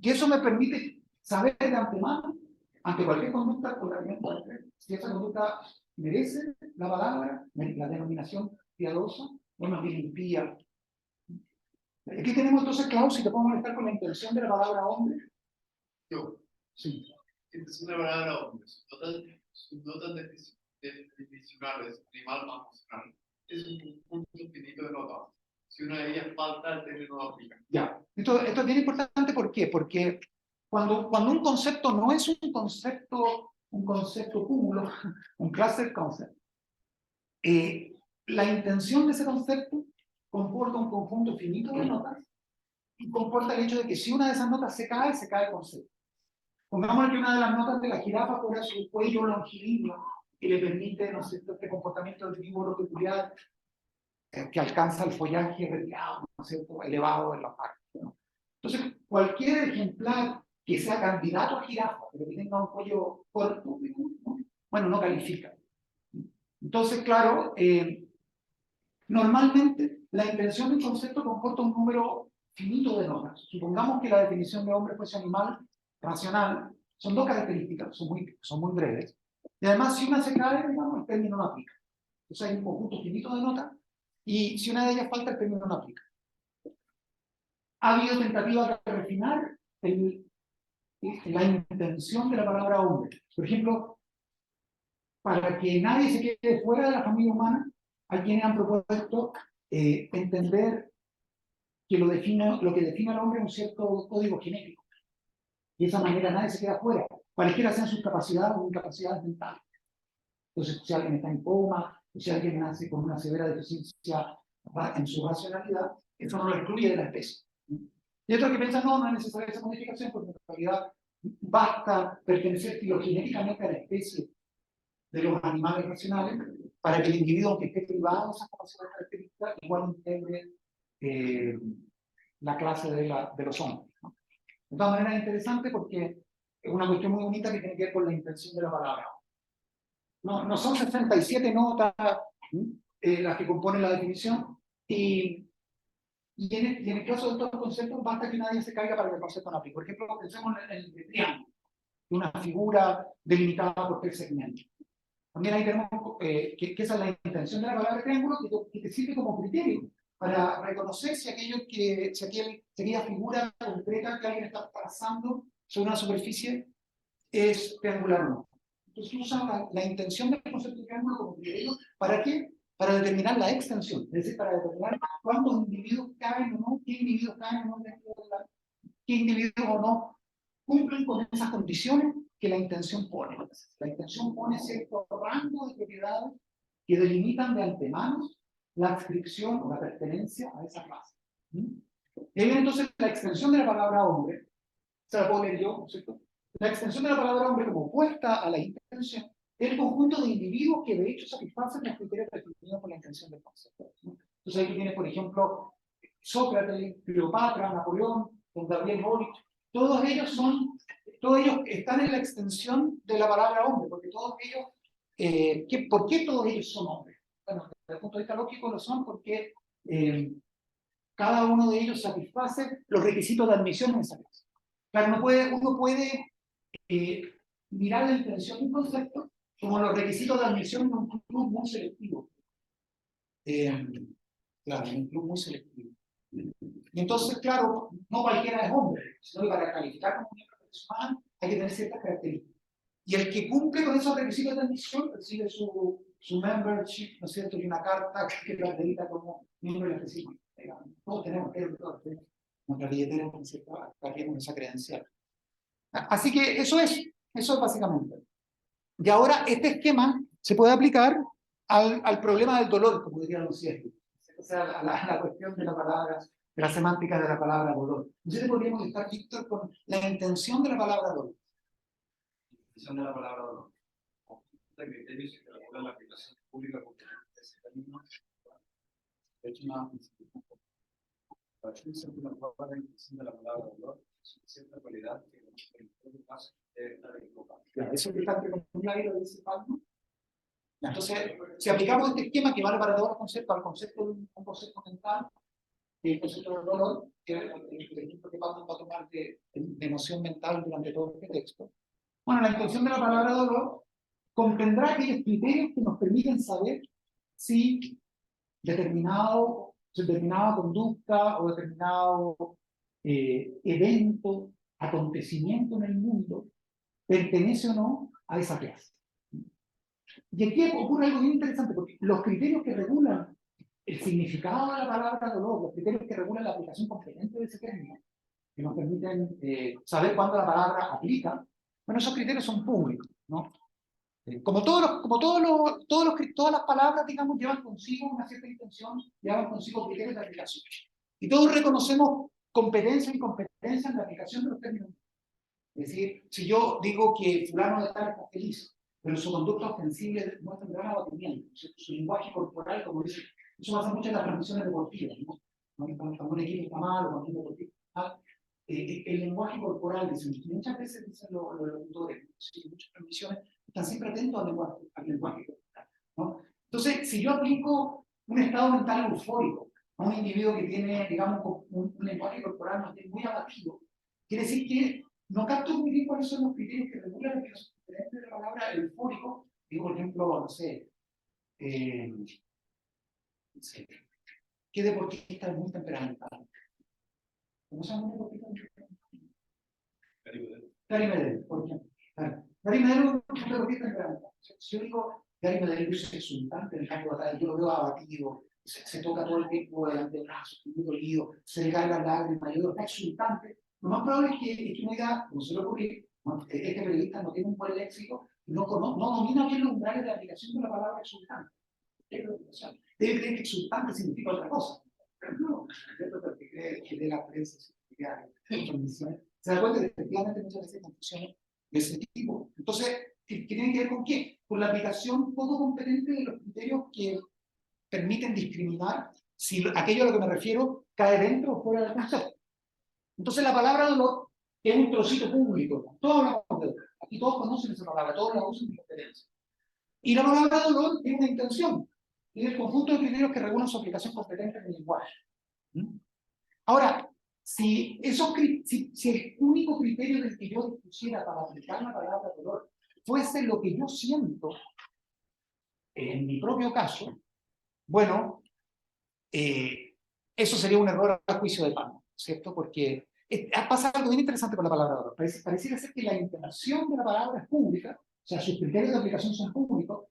Y eso me permite saber de antemano, ante cualquier conducta, si esa conducta merece la palabra, la denominación piadosa, o más bien impía. Aquí tenemos entonces, Klaus, si te puedo molestar con la intención de la palabra hombre. Yo. Sí. Intención de la palabra hombre. Sus notas definicionales, animal más emocional. Es un conjunto finito de notas. Si una de ellas falta, el término no aplica. Ya. Esto es bien importante, ¿por qué? Porque cuando un concepto no es un concepto cúmulo, un cluster concept, la intención de ese concepto comporta un conjunto finito de notas y comporta el hecho de que si una de esas notas se cae el concepto. Pongámosle que una de las notas de la jirafa fuera su cuello longilíneo que le permite, ¿no sé, este comportamiento herbívoro peculiar que alcanza el follaje retirado, ¿no es cierto?, elevado en la parte, ¿no? Entonces, cualquier ejemplar que sea candidato a jirafa, pero que tenga un cuello corto, ¿no?, bueno, no califica. Entonces, claro, normalmente la intención del concepto comporta un número finito de notas. Supongamos que la definición de hombre fuese animal racional, son dos características, son muy breves, y además si una se cae, digamos, el término no aplica. Entonces hay un conjunto finito de notas, y si una de ellas falta, el término no aplica. Ha habido tentativas de refinar la intención de la palabra hombre. Por ejemplo, para que nadie se quede fuera de la familia humana, hay quienes han propuesto entender que lo que define al hombre es un cierto código genético. Y de esa manera nadie se queda fuera, cualquiera sean sus capacidades o incapacidades mentales. Entonces, si alguien está en coma, o si alguien nace con una severa deficiencia en su racionalidad, eso no lo excluye de la especie. Y otros que piensan, no es necesaria esa modificación, porque en realidad basta pertenecer filogenéticamente a la especie de los animales racionales para que el individuo, aunque esté privado de esas capacidades características, igual integre la clase de los hombres, ¿no? De todas maneras es interesante porque es una cuestión muy bonita que tiene que ver con la intención de la palabra. No son 67 notas las que componen la definición, y en el caso de estos conceptos basta que nadie se caiga para que el concepto no aplique. Por ejemplo, pensemos en el triángulo, una figura delimitada por tres segmentos. También ahí tenemos que esa es la intención de la palabra triángulo, que te sirve como criterio para reconocer si aquella figura concreta que alguien está trazando sobre una superficie es triangular o no. Entonces usa la intención del concepto de triángulo como criterio. ¿Para qué? Para determinar la extensión, es decir, para determinar cuántos individuos caen o no, qué individuos caen o no, qué individuos o no cumplen con esas condiciones que la intención pone. La intención pone cierto rango de propiedades que delimitan de antemano la adscripción o la pertenencia a esa clase. Y ahí viene entonces la extensión de la palabra hombre, se la puedo leer yo, ¿no es cierto? La extensión de la palabra hombre como opuesta a la intención es el conjunto de individuos que de hecho satisfacen los criterios definidos por la intención del concepto, ¿no? Entonces aquí tienes, por ejemplo, Sócrates, Cleopatra, Napoleón, Don Gabriel Boric, todos ellos están en la extensión de la palabra hombre, porque todos ellos, ¿por qué todos ellos son hombres? Bueno, desde el punto de vista lógico lo son porque cada uno de ellos satisface los requisitos de admisión en esa clase. Claro, uno puede mirar la intención de un concepto como los requisitos de admisión de un club muy selectivo. Claro, un club muy selectivo. Y entonces, claro, no cualquiera es hombre, sino que para calificar como miembro profesional hay que tener ciertas características. Y el que cumple con esos requisitos de admisión recibe su su membership, ¿no es cierto? Y una carta que lo acredita como miembro del específico. Todos tenemos que nuestra billetera, ¿no es cierto? Carguemos esa credencial. Así que eso es básicamente. Y ahora este esquema se puede aplicar al problema del dolor, como dirían los ciegos. O sea, a la cuestión de la palabra, de la semántica de la palabra dolor. Entonces podríamos estar, Víctor, con la intención de la palabra dolor. La intención de la palabra dolor. Este criterio se calcula en la aplicación pública porque ese término de hecho una para que se la intención de la palabra dolor es una cierta cualidad que en todo caso debe estar equivocada. Eso que está entre comillas ahí lo dice Pablo. Entonces, si aplicamos este esquema que vale para todos los conceptos, al concepto de un concepto mental, el concepto del dolor, que es el ejemplo que Pablo va a tomar de emoción mental durante todo este texto. Bueno, la intención de la palabra dolor contendrá aquellos criterios que nos permiten saber si determinada conducta o determinado evento, acontecimiento en el mundo pertenece o no a esa clase. Y aquí ocurre algo bien interesante, porque los criterios que regulan el significado de la palabra dolor, los criterios que regulan la aplicación competente de ese término, que nos permiten saber cuándo la palabra aplica, bueno, esos criterios son públicos, ¿no? Todas las palabras, digamos, llevan consigo una cierta intención, llevan consigo criterios de aplicación. Y todos reconocemos competencia e incompetencia en la aplicación de los términos. Es decir, si yo digo que fulano de tal está feliz, pero su conducta ostensible muestra un gran abatimiento, su lenguaje corporal, como dice, eso pasa mucho en las transmisiones deportivas, ¿no? Cuando un equipo está mal o cuando un deportivo está mal, el lenguaje corporal, muchas veces dicen los locutores, en muchas transmisiones, están siempre atentos al lenguaje corporal, ¿no? Entonces, si yo aplico un estado mental eufórico a un individuo que tiene, digamos, un lenguaje corporal muy abatido, quiere decir que no capto muy bien cuáles son los criterios que regulan la aplicación de la palabra eufórico. Digo, por ejemplo, no sé, ¿qué deportista es muy temperamental? ¿Cómo se llama un deportista muy temperamental? Gary Medel, por ejemplo. Gary Medel es un deportista temperamental. Si yo digo Gary Medel es exultante en el campo de batalla, yo lo veo abatido, se toca todo el tiempo delante del brazo, muy dolido, se le caen las lágrimas, yo está exultante. Lo más probable es que uno diga, como se le ocurre, este periodista no tiene un buen léxico, no domina bien los umbrales de aplicación de la palabra exultante. Debe creer que exultante significa otra cosa. Pero no, porque cree que de la prensa se da cuenta que efectivamente muchas veces hay confusiones de ese tipo. Entonces, ¿qué tiene que ver con qué? Con la aplicación poco competente de los criterios que permiten discriminar si aquello a lo que me refiero cae dentro o fuera del concepto. Entonces la palabra dolor es un trocito público. Todos hablamos de dolor. Aquí todos conocen esa palabra, todos la usan en competencia. Y la palabra dolor es una intención. Es el conjunto de criterios que regulan su aplicación competente en el lenguaje. Ahora, si el único criterio del que yo dispusiera para aplicar la palabra dolor fuese lo que yo siento, en mi propio caso, bueno, eso sería un error al juicio de Palma, ¿cierto? Porque pasa algo bien interesante con la palabra dolor. Pareciera ser que la intención de la palabra es pública, o sea, sus criterios de aplicación son públicos.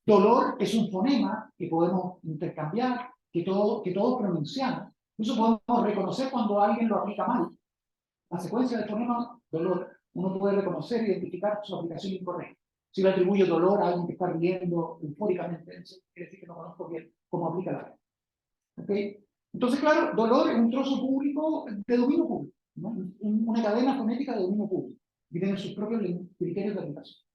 Dolor es un fonema que podemos intercambiar, que todos pronunciamos. Incluso podemos reconocer cuando alguien lo aplica mal. La secuencia del fonema dolor, uno puede reconocer e identificar su aplicación incorrecta. Si le atribuyo dolor a alguien que está riendo eufóricamente, eso quiere decir que no conozco bien cómo aplica la ley. ¿Okay? Entonces, claro, dolor es un trozo público de dominio público, ¿no? Una cadena fonética de dominio público, que tiene sus propios criterios de aplicación.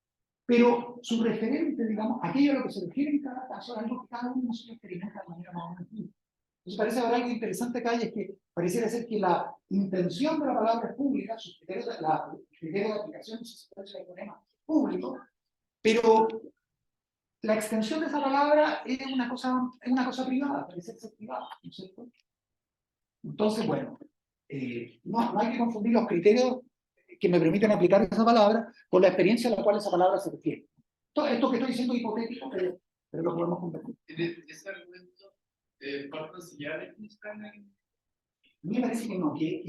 Pero su referente, digamos, aquello a lo que se refiere en cada caso, es algo que cada uno se experimenta de manera más o menos libre. Entonces parece haber algo interesante acá, y es que pareciera ser que la intención de la palabra es pública, sus criterios de aplicación y sus criterios de fonema público, pero la extensión de esa palabra es una cosa privada, parece ser privada, ¿no es cierto? Entonces, bueno, no hay que confundir los criterios que me permiten aplicar esa palabra con la experiencia a la cual esa palabra se refiere. Esto que estoy diciendo es hipotético, pero lo podemos convertir. En ese argumento, ¿cuánto enseñar a Wittgenstein? A mí me parece que no, que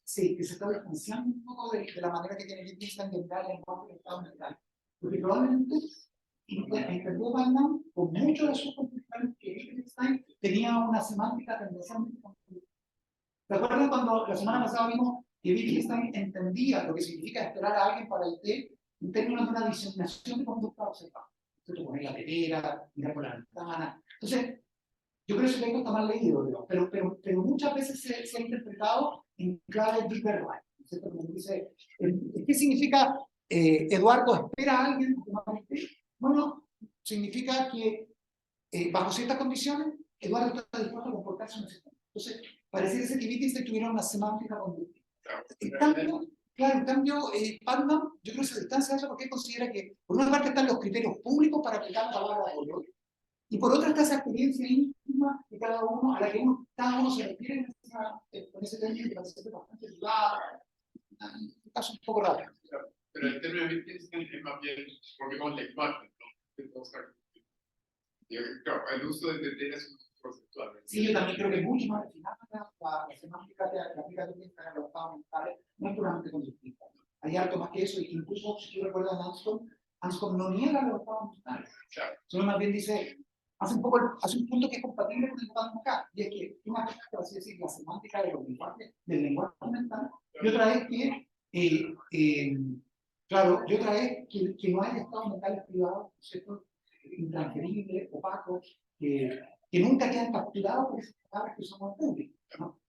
sí, que se está distanciando un poco de la manera que tiene Wittgenstein de entrar en el lenguaje del estado mental. Porque probablemente intentó Putnam con muchos de sus contemporáneos que Wittgenstein tenía una semántica tendencialmente conflictiva. ¿Se acuerdan cuando la semana pasada vimos que Wittgenstein entendía lo que significa esperar a alguien para el té en términos de una diseminación de conducta observada? Entonces, poner la tetera, mirar por la ventana. Entonces, yo creo que ese texto está mal leído, ¿no? pero muchas veces se ha interpretado en clave deeper right. Como dice, ¿qué significa Eduardo espera a alguien? Bueno, significa que bajo ciertas condiciones, Eduardo está dispuesto a comportarse en ese momento. Entonces, pareciera que Wittgenstein tuviera una semántica conductiva. En cambio, Putnam, yo creo que se distancia de eso porque él considera que, por una parte, están los criterios públicos para aplicar la palabra dolor, y por otra está esa experiencia íntima de cada uno, a la que cada uno se refiere con ese término que parece bastante privado. Un caso un poco raro. Pero el término de Wittgenstein es más bien, porque con lenguaje, ¿no? Claro, el uso de tetera es un uso conceptual. Sí, yo también creo que es mucho más refinada la semántica que aplica Wittgenstein a los estados mentales, no es puramente conductista. Hay algo más que eso, incluso si tú recuerdas a Anscombe no niega los estados mentales. Claro. Solo más bien dice, hace un punto que es compatible con el que estamos acá, y es que una cosa es, por así decir, la semántica de los lenguajes, del lenguaje mental, y otra es que, claro, y otra es que no hay estados mentales privados, ¿cierto? Intransferibles, opacos, que nunca quedan capturados por esas palabras que somos públicos, ¿no?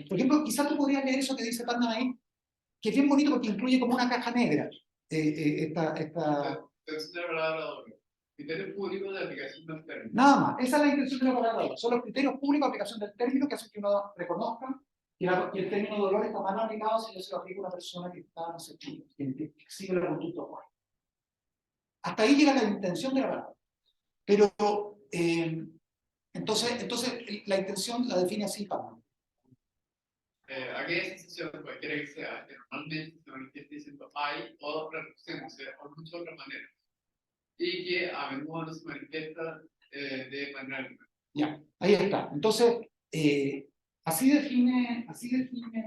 Por ejemplo, quizás tú podrías leer eso que dice Putnam ahí, que es bien bonito porque incluye como una caja negra. Entonces, la palabra criterios públicos de aplicación del término. Nada más, esa es la intención de la palabra. Son los criterios públicos de aplicación del término que hacen que uno reconozca que el término dolor está mal aplicado si yo se lo aplico a una persona que está, no sé, que sigue la conducta humana. Hasta ahí llega la intención de la palabra. Pero, entonces la intención la define así, Pablo. Aquella sensación, cualquiera que sea, que normalmente se manifiesta diciendo hay o reproduciéndose o de muchas otras maneras, y que a menudo no se manifiesta de manera alguna. Ya, ahí está. Entonces, así define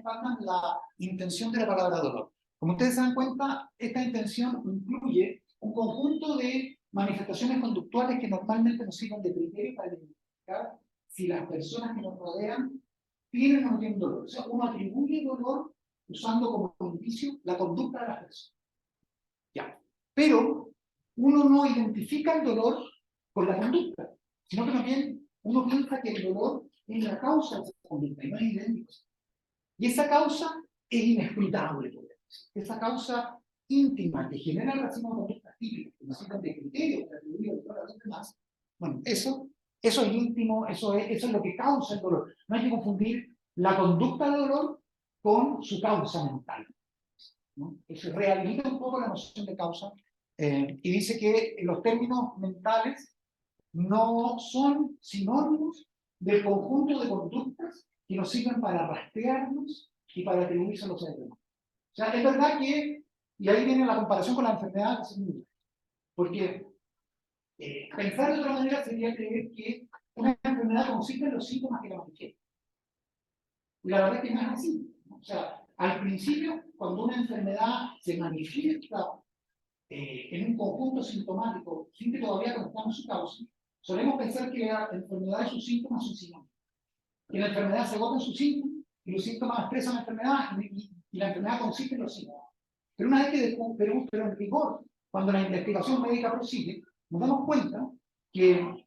Putnam la intención de la palabra dolor. Como ustedes se dan cuenta, esta intención incluye un conjunto de manifestaciones conductuales que normalmente nos sirven de criterio para identificar si las personas que nos rodean tienen o no tienen dolor. O sea, uno atribuye dolor usando como indicio la conducta de las personas. Ya. Pero uno no identifica el dolor con la conducta, sino que más bien uno piensa que el dolor es la causa de esa conducta y no es idéntico. Y esa causa es inescrutable. Esa causa íntima que genera el racismo de conductas típicas, que necesitan de criterios para atribuir el dolor a los demás. Bueno, eso es íntimo, eso es lo que causa el dolor. No hay que confundir la conducta del dolor con su causa mental, ¿no? Se rehabilita un poco la noción de causa y dice que los términos mentales no son sinónimos del conjunto de conductas que nos sirven para rastrearnos y para atribuirse a los seres humanos. O sea, es verdad que, y ahí viene la comparación con la enfermedad, porque pensar de otra manera sería creer que una enfermedad consiste en los síntomas que la manifiestan. Y la verdad es que no es así, ¿no? O sea, al principio, cuando una enfermedad se manifiesta en un conjunto sintomático, sin que todavía conozcamos su causa, solemos pensar que la enfermedad y sus síntomas son sinónimos. Que la enfermedad se agota en sus síntomas, y los síntomas expresan la enfermedad, y la enfermedad consiste en los síntomas. Pero una vez que pero en rigor, cuando la investigación médica prosigue, nos damos cuenta que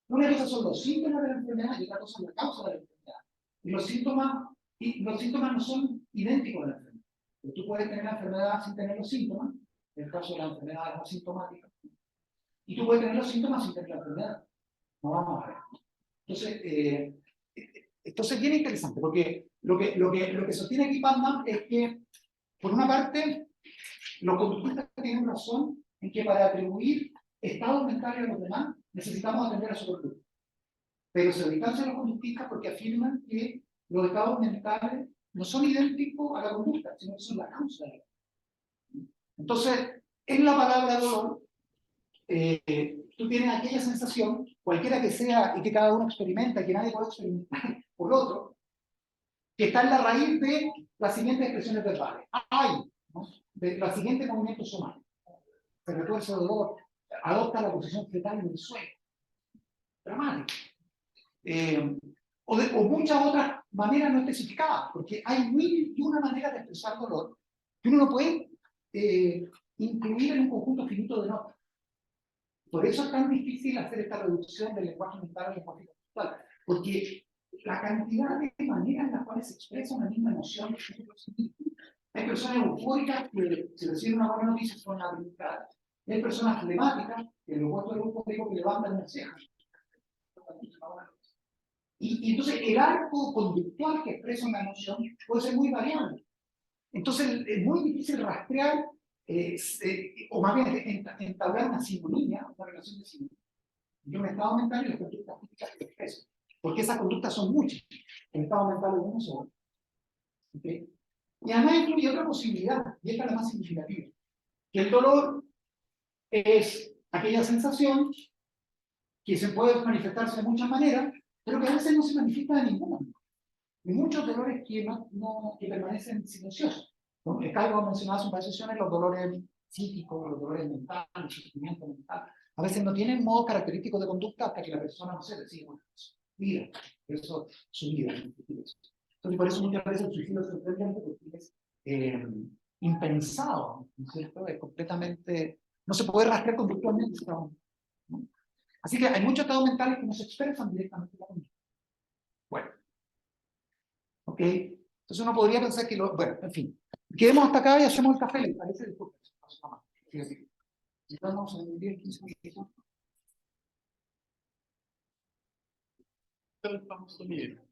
una cosa son los síntomas de la enfermedad y otra cosa es la causa de la enfermedad. Y los síntomas no son idénticos a la enfermedad. Pero tú puedes tener la enfermedad sin tener los síntomas, en el caso de la enfermedad es asintomática, y tú puedes tener los síntomas sin tener la enfermedad. No vamos a ver. Entonces es bien interesante, porque lo que sostiene aquí Putnam es que, por una parte, los conductistas tienen razón en que para atribuir estados mentales a los demás necesitamos atender a su conducta. Pero se distancian los conductistas porque afirman que los estados mentales no son idénticos a la conducta, sino que son la causa de la conducta. Entonces, en la palabra dolor, tú tienes aquella sensación, cualquiera que sea y que cada uno experimenta, que nadie puede experimentar por otro, que está en la raíz de las siguientes expresiones verbales. Hay, ¿no? De los siguientes movimientos humanos. Se retuerce el dolor. adopta la posición fetal en el suelo. Dramático. O muchas otras maneras no especificadas, porque hay mil y una maneras de expresar dolor que uno no puede incluir en un conjunto finito de notas. Por eso es tan difícil hacer esta reducción del lenguaje mental al lenguaje conductual, porque la cantidad de maneras en las cuales se expresa una misma emoción es muy distinta. Hay personas eufóricas que se reciben una buena noticia son la habilidad. Hay personas flemáticas que en el opuesto del grupo digo que levantan las cejas. Y entonces el arco conductual que expresa una emoción puede ser muy variable. Entonces es muy difícil rastrear, o más bien entablar una sinonimia, una relación de sinonimia. Yo un estado mental y las conductas típicas que expreso. Porque esas conductas son muchas. El estado mental es uno solo. ¿Okay? Y además incluye otra posibilidad, y esta es la más significativa, que el dolor es aquella sensación que se puede manifestarse de muchas maneras, pero que a veces no se manifiesta de ninguna. Y muchos dolores que permanecen silenciosos. ¿No? Es algo mencionado hace un par de sesiones, los dolores psíquicos, los dolores mentales, el sufrimiento mental. A veces no tienen modo característico de conducta hasta que la persona, no sé, decide, bueno, vida, eso, su vida. Entonces, por eso muchas veces el suicidio es sorprendente porque es impensado, ¿no es cierto? Es completamente, no se puede rastrear conductualmente. ¿No? Así que hay muchos estados mentales que no se expresan directamente en la conducta. Bueno. ¿Ok? Entonces uno podría pensar que, bueno, en fin, quedemos hasta acá y hacemos el café, ¿les parece? Disculpen, estamos en 10, 15 minutos. Estamos unidos.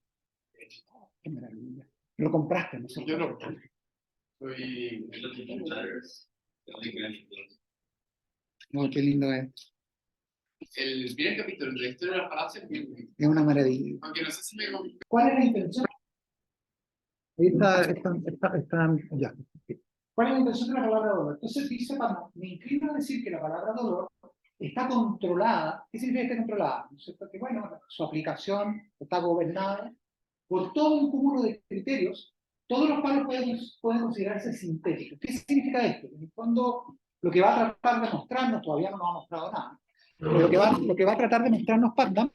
Qué maravilla. Lo compraste, ¿no? Yo no. Soy... No, qué lindo es. El primer capítulo de la historia de la falacia Es una maravilla. aunque no sé si me... ¿Cuál es la intención? Ahí está, ya. ¿Cuál es la intención de la palabra dolor? Entonces dice, me inclino a decir que la palabra dolor está controlada. ¿Qué significa que está controlada? ¿No es cierto? Que bueno, su aplicación está gobernada por todo un cúmulo de criterios, todos los cuales pueden considerarse sintéticos. ¿Qué significa esto? En el fondo, lo que va a tratar de mostrarnos, todavía no nos ha mostrado nada, pero lo que va a tratar de mostrarnos Putnam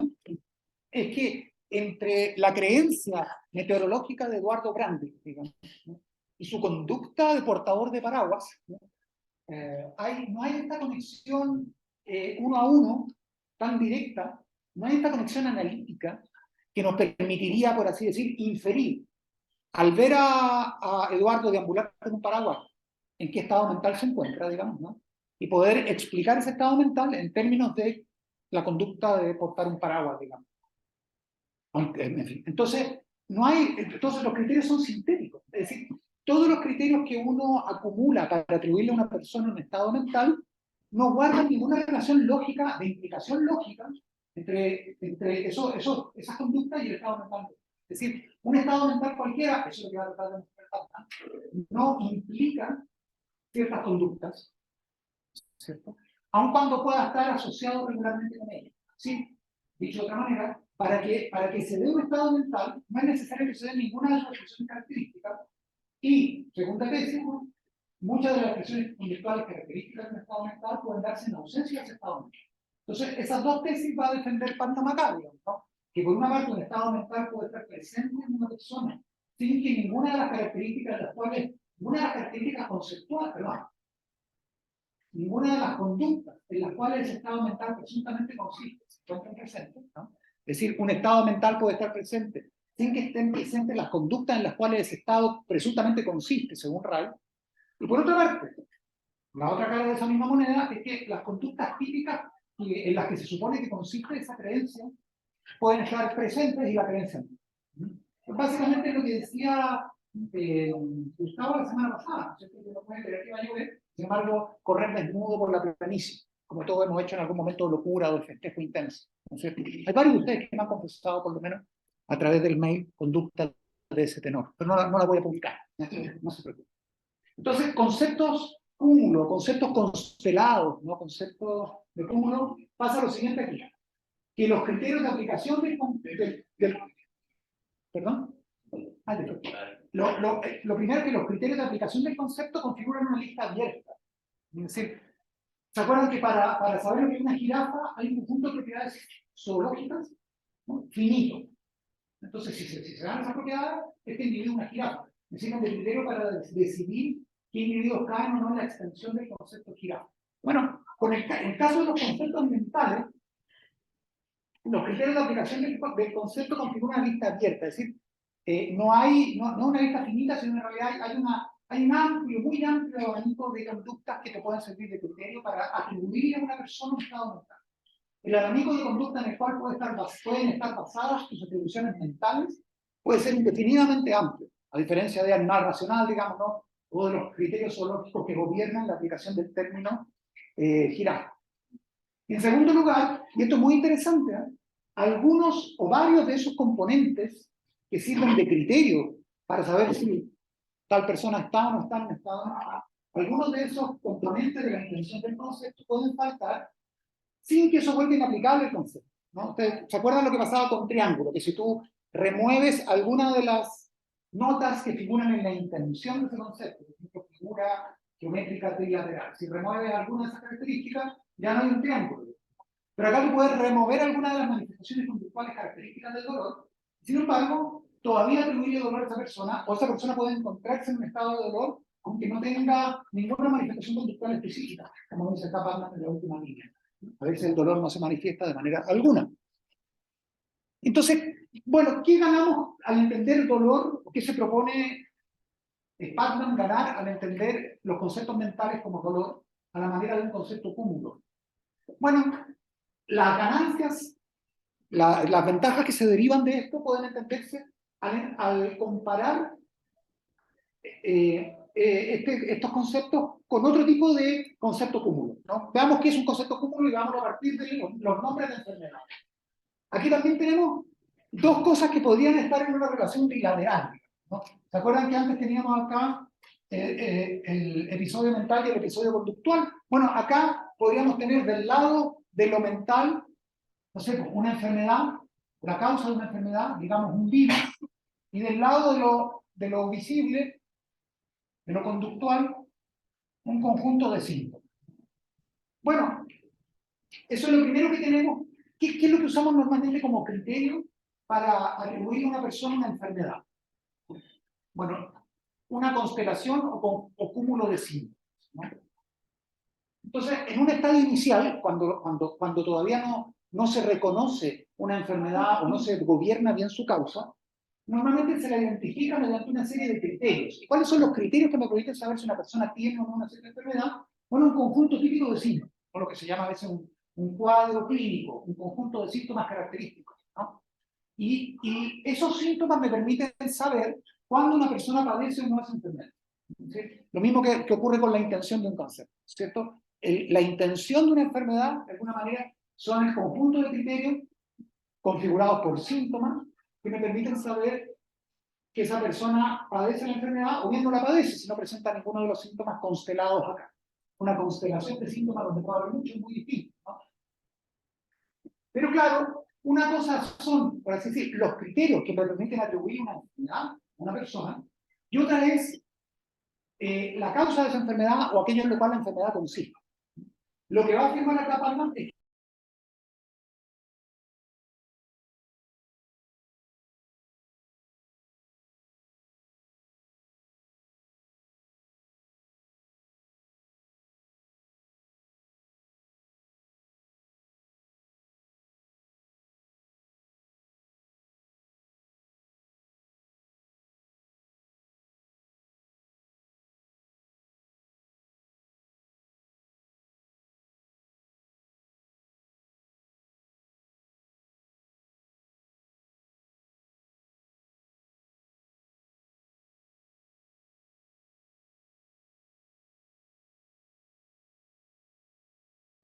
es que entre la creencia meteorológica de Eduardo Grande, digamos, ¿no? y su conducta de portador de paraguas, ¿no? No hay esta conexión uno a uno tan directa, no hay esta conexión analítica que nos permitiría, por así decir, inferir, al ver a Eduardo deambular con un paraguas, en qué estado mental se encuentra, digamos, ¿no? Y poder explicar ese estado mental en términos de la conducta de portar un paraguas, digamos. En fin. Entonces los criterios son sintéticos, es decir, todos los criterios que uno acumula para atribuirle a una persona un estado mental no guardan ninguna relación lógica, de implicación lógica, entre esas conductas y el estado mental. Es decir, un estado mental cualquiera, eso es lo que va a tratar de mostrar, no implica ciertas conductas, ¿cierto? Aun cuando pueda estar asociado regularmente con ellas. ¿Sí? Dicho de otra manera, para que se dé un estado mental, no es necesario que se dé ninguna de las expresiones características, y, segunda tesis, muchas de las expresiones conductuales características de un estado mental pueden darse en ausencia de ese estado mental. Entonces, esas dos tesis va a defender Putnam acá, ¿no? Que por una parte un estado mental puede estar presente en una persona sin que ninguna de las características conceptuales, perdón, ninguna de las conductas en las cuales ese estado mental presuntamente consiste se encuentren presentes, ¿no? Es decir, un estado mental puede estar presente sin que estén presentes las conductas en las cuales ese estado presuntamente consiste, según Ray. Y por otra parte, la otra cara de esa misma moneda es que las conductas típicas en las que se supone que consiste esa creencia pueden estar presentes y la creencia no. Básicamente lo que decía Gustavo la semana pasada, ¿no? Que no puede creer que va a llover, sin embargo, correr desnudo por la planicie, como todos hemos hecho en algún momento de locura o de festejo intenso, ¿no es cierto? Hay varios de ustedes que me han confesado, por lo menos, a través del mail, conducta de ese tenor, pero no la voy a publicar, no se preocupen. Entonces, conceptos cúmulo, conceptos constelados, ¿no? Conceptos de cúmulo, pasa lo siguiente aquí, que los criterios de aplicación ¿perdón? Lo primero es que los criterios de aplicación del concepto configuran una lista abierta. Es decir, ¿Se acuerdan que para saber lo que es una jirafa hay un conjunto de propiedades zoológicas, ¿no? Finito? Entonces, si se dan esas propiedades, este individuo es una jirafa. Necesitan de criterio para decidir qué individuos caen o no en la extensión del concepto jirafa. Bueno, con el caso de los conceptos mentales, los criterios de aplicación del concepto configuran una lista abierta, es decir, no una lista finita, sino en realidad hay un amplio, muy amplio abanico de conductas que te pueden servir de criterio para atribuir a una persona un estado mental. El abanico de conducta en el cual pueden estar basadas tus atribuciones mentales puede ser indefinidamente amplio, a diferencia de animal racional, digamos, ¿no? O de los criterios zoológicos que gobiernan la aplicación del término jirafa. En segundo lugar, y esto es muy interesante, algunos o varios de esos componentes que sirven de criterio para saber si tal persona está o no está en un estado mental, algunos de esos componentes de la intención del concepto pueden faltar sin que eso vuelva inaplicable el concepto, ¿no? ¿Ustedes se acuerdan lo que pasaba con triángulo? Que si tú remueves alguna de las notas que figuran en la intención de ese concepto, por ejemplo, figura geométrica trilateral, si remueves alguna de esas características, ya no hay un triángulo. Pero acá tú puedes remover alguna de las manifestaciones conductuales características del dolor, sin embargo, todavía atribuirle dolor a esa persona, o esa persona puede encontrarse en un estado de dolor aunque no tenga ninguna manifestación conductual específica, como dice acá Batman en la última línea. A veces el dolor no se manifiesta de manera alguna. Entonces, bueno, ¿qué ganamos al entender el dolor? ¿Qué se propone Batman ganar al entender los conceptos mentales como dolor a la manera de un concepto cúmulo? Bueno, las ganancias, las ventajas que se derivan de esto pueden entenderse al comparar estos conceptos con otro tipo de concepto cúmulo, ¿no? Veamos qué es un concepto cúmulo y vamos a partir de los nombres de enfermedades. Aquí también tenemos dos cosas que podrían estar en una relación bilateral, ¿no? ¿Se acuerdan que antes teníamos acá el episodio mental y el episodio conductual? Bueno, acá podríamos tener del lado de lo mental, no sé, una enfermedad, la causa de una enfermedad, digamos un virus, y del lado de lo visible, de lo conductual, un conjunto de síntomas. Bueno, eso es lo primero que tenemos. ¿Qué es lo que usamos normalmente como criterio para atribuir a una persona una enfermedad? Bueno, una constelación o cúmulo de síntomas, ¿no? Entonces, en un estado inicial, cuando todavía no se reconoce una enfermedad o no se gobierna bien su causa, normalmente se la identifica mediante una serie de criterios. ¿Y cuáles son los criterios que me permiten saber si una persona tiene o no una cierta enfermedad? Bueno, un conjunto típico de síntomas, o lo que se llama a veces un cuadro clínico, un conjunto de síntomas característicos, ¿no? Y esos síntomas me permiten saber cuándo una persona padece o no esa enfermedad. ¿Sí? Lo mismo que ocurre con la intención de un concepto, ¿cierto? La intención de una enfermedad, de alguna manera, son el conjunto de criterios configurados por síntomas que me permiten saber que esa persona padece la enfermedad o bien no la padece si no presenta ninguno de los síntomas constelados acá. Una constelación de síntomas donde puede haber mucho es muy difícil, ¿no? Pero claro, una cosa son, por así decir, los criterios que me permiten atribuir una enfermedad a una persona, y otra es la causa de esa enfermedad o aquello en lo cual la enfermedad consiste. Lo que va a afirmar acá Palma es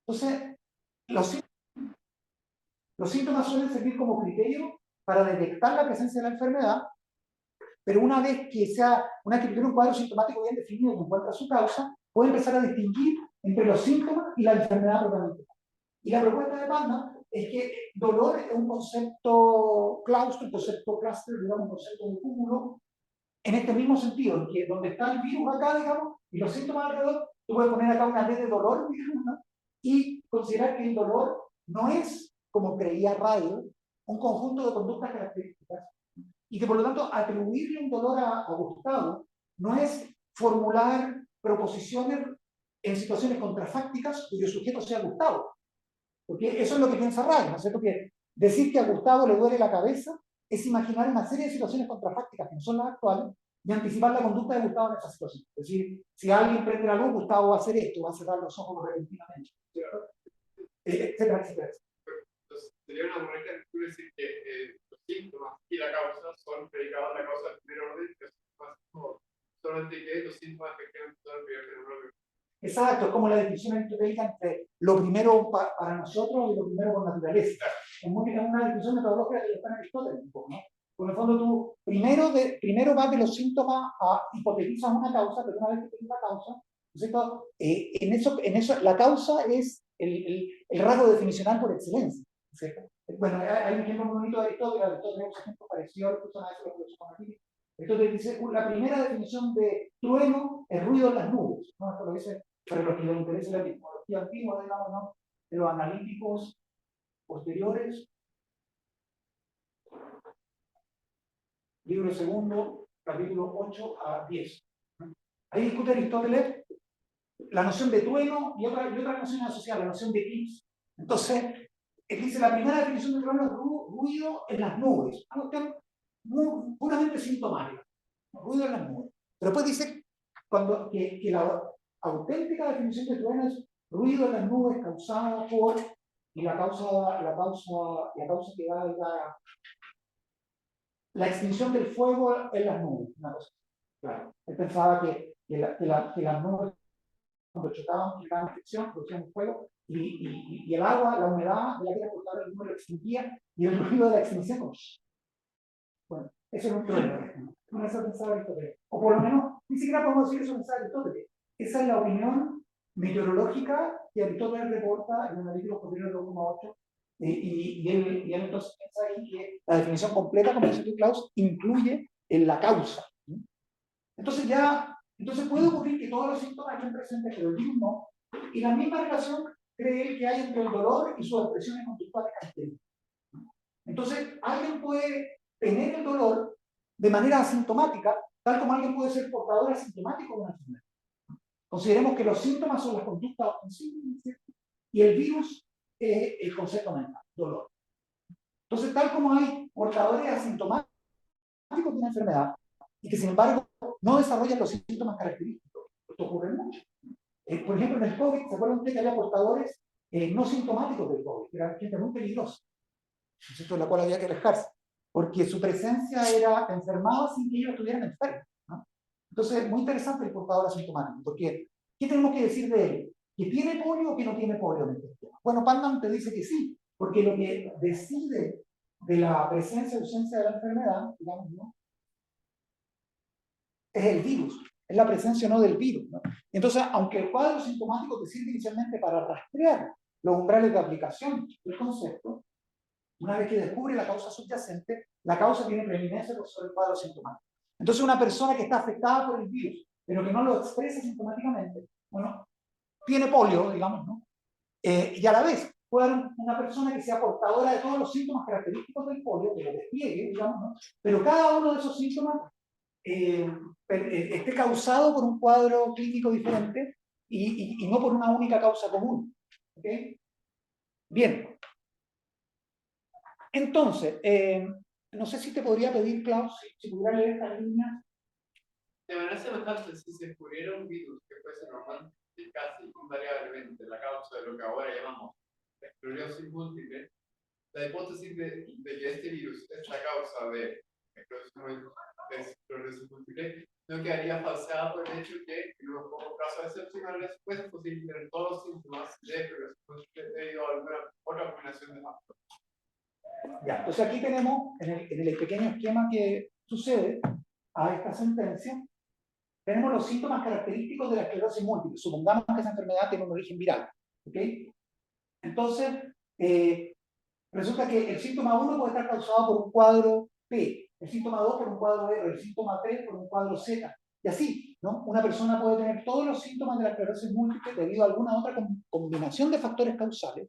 entonces, los síntomas suelen servir como criterio para detectar la presencia de la enfermedad, pero una vez que tiene un cuadro sintomático bien definido y encuentra su causa, puede empezar a distinguir entre los síntomas y la enfermedad propiamente. Y la propuesta de Panda es que dolor es un concepto claustro, un concepto cluster, digamos, un concepto de cúmulo, en este mismo sentido, en que donde está el virus acá, digamos, y los síntomas alrededor, tú puedes poner acá una D de dolor, digamos, ¿no? y considerar que el dolor no es, como creía Ryder, un conjunto de conductas características, y que por lo tanto atribuirle un dolor a Gustavo no es formular proposiciones en situaciones contrafácticas cuyo sujeto sea Gustavo. Porque eso es lo que piensa Ryder, ¿no es cierto? Que decir que a Gustavo le duele la cabeza es imaginar una serie de situaciones contrafácticas que no son las actuales y anticipar la conducta de Gustavo en esa situación. Es decir, si alguien prende la luz, Gustavo va a hacer esto, va a cerrar los ojos repentinamente, etcétera, etcétera. Entonces, sería una correcta decir que los síntomas y la causa son predicados de la causa del primer orden, que son más como solamente que los síntomas efectivamente son el primer orden. Exacto, es como la definición aristotélica entre lo primero para nosotros y lo primero por naturaleza. Es una definición metodológica que está en Aristóteles, ¿no? Por el fondo tú primero vas de los síntomas a hipotetizas una causa, pero una vez que tienes la causa, ¿no es cierto? En eso la causa es el rasgo definicional por excelencia, ¿no es cierto? Bueno, hay un ejemplo muy bonito de Aristóteles usa un ejemplo parecido al que usan a veces los filósofos. Entonces dice, la primera definición de trueno es ruido en las nubes, ¿no? Esto lo dice para los que les interesa la etimología antigua, digamos, ¿no? De los analíticos posteriores. Libro segundo, capítulo 8 a 10. Ahí discute Aristóteles la noción de trueno y otra noción asociada, la noción de eclipse. Entonces, él dice, la primera definición de trueno es ruido en las nubes. Puramente sintomática. Ruido en las nubes. Pero después dice que la auténtica definición de trueno es ruido en las nubes causada por, y la causa que da la extinción del fuego en las nubes. Una cosa. Claro. Él pensaba que las nubes, cuando chocaban, generaban fricción, producían un fuego, y el agua, la humedad de la que era cortada, el nube lo extinguía, y el ruido de la extinción, como, bueno, eso es un trueno. No es pensaba Aristóteles. O por lo menos, ni siquiera podemos decir eso pensaba Aristóteles. Esa es la opinión meteorológica que Aristóteles reporta en el Analíticos Posteriores de 1.8. Y él entonces piensa ahí que la definición completa, como dice tú, Klaus, incluye en la causa. Entonces puede ocurrir que todos los síntomas estén presentes, pero el virus no. Y la misma relación cree él que hay entre el dolor y sus expresiones conductuales características. Entonces, alguien puede tener el dolor de manera asintomática, tal como alguien puede ser portador asintomático de una enfermedad. Consideremos que los síntomas son las conductas ostensivas y el virus es el concepto mental, dolor. Entonces, tal como hay portadores asintomáticos de una enfermedad y que sin embargo no desarrollan los síntomas característicos, esto ocurre mucho. Por ejemplo, en el COVID, ¿se acuerdan ustedes que había portadores no sintomáticos del COVID? Que eran gente muy peligrosa, de la cual había que alejarse, porque su presencia era enfermada sin que ellos estuvieran enfermos, ¿no? Entonces, muy interesante el portador asintomático, porque ¿qué tenemos que decir de él? ¿Que tiene polio o que no tiene polio en este tema? Bueno, Pandam te dice que sí, porque lo que decide de la presencia o ausencia de la enfermedad, digamos, ¿no?, es el virus, es la presencia o no del virus, ¿no? Entonces, aunque el cuadro sintomático te sirve inicialmente para rastrear los umbrales de aplicación del concepto, una vez que descubre la causa subyacente, la causa tiene preeminencia sobre el cuadro sintomático. Entonces, una persona que está afectada por el virus, pero que no lo expresa sintomáticamente, bueno, tiene polio, digamos, ¿no? Y a la vez, puede haber una persona que sea portadora de todos los síntomas característicos del polio, que lo despliegue, digamos, ¿no? Pero cada uno de esos síntomas esté causado por un cuadro clínico diferente y no por una única causa común. ¿Okay? Bien. Entonces, no sé si te podría pedir, Klaus, si pudiera leer esta línea. De manera semejante, si se descubriera un virus que fuese normal y casi invariablemente la causa de lo que ahora llamamos esclerosis múltiple, la hipótesis de que este virus es la causa de esclerosis múltiple no quedaría falseada por el hecho que, en unos pocos casos excepcionales, pues es posible tener todos los síntomas de esclerosis múltiple debido a alguna otra combinación de factores. Ya, entonces aquí tenemos, en el pequeño esquema que sucede a esta sentencia, tenemos los síntomas característicos de la esclerosis múltiple. Supongamos que esa enfermedad tiene un origen viral. ¿Okay? Entonces, resulta que el síntoma 1 puede estar causado por un cuadro P, el síntoma 2 por un cuadro R, el síntoma 3 por un cuadro Z, y así. sí, ¿no? Una persona puede tener todos los síntomas de la esclerosis múltiple debido a alguna otra combinación de factores causales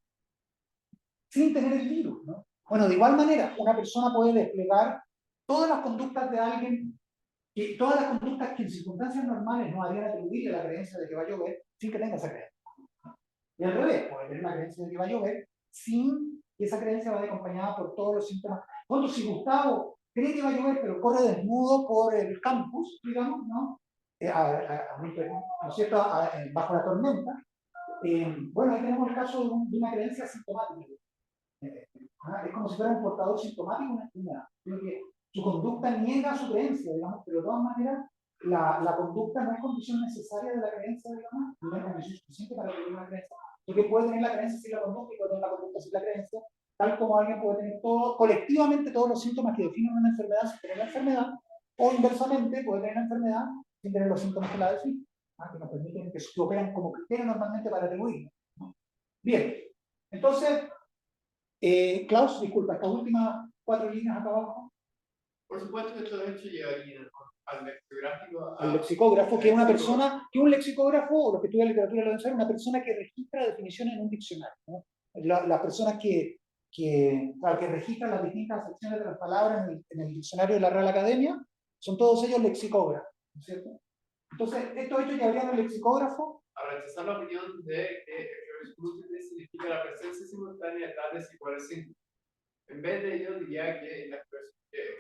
sin tener el virus, ¿no? Bueno, de igual manera, una persona puede desplegar todas las conductas de alguien, todas las conductas que en circunstancias normales no harían atribuirle la creencia de que va a llover sin que tenga esa creencia. Y al revés, puede tener la creencia de que va a llover sin que esa creencia vaya acompañada por todos los síntomas. Cuando si Gustavo cree que va a llover, pero corre desnudo por el campus, digamos, ¿no? ¿No es cierto? Bajo la tormenta. Bueno, ahí tenemos el caso de una creencia sintomática. Es como si fuera un portador sintomático de una enfermedad. Que su conducta niega su creencia, digamos, pero de todas maneras la conducta no es condición necesaria de la creencia, digamos, no es condición suficiente para tener una creencia. Porque puede tener la creencia sin la conducta y puede tener la conducta sin la creencia, tal como alguien puede tener colectivamente todos los síntomas que definen una enfermedad sin tener la enfermedad, o inversamente puede tener la enfermedad sin tener los síntomas que la definen, que nos permiten, que operan como criterio normalmente para atribuirlo, ¿no? Bien, entonces, Klaus, disculpa, estas últimas 4 líneas acá abajo. Por supuesto que todo esto llevaría al lexicográfico. Al lexicógrafo, que es una persona, que un lexicógrafo, o los que estudian literatura lo deben saber, una persona que registra definiciones en un diccionario, ¿no? Las personas que registran las distintas secciones de las palabras en el diccionario de la Real Academia, son todos ellos lexicógrafos, ¿no es cierto? Entonces, estos hechos llevarían al lexicógrafo a rechazar la opinión de que el jurisprudente significa la presencia simultánea de tales y cuales síntomas. En vez de ello, diría que la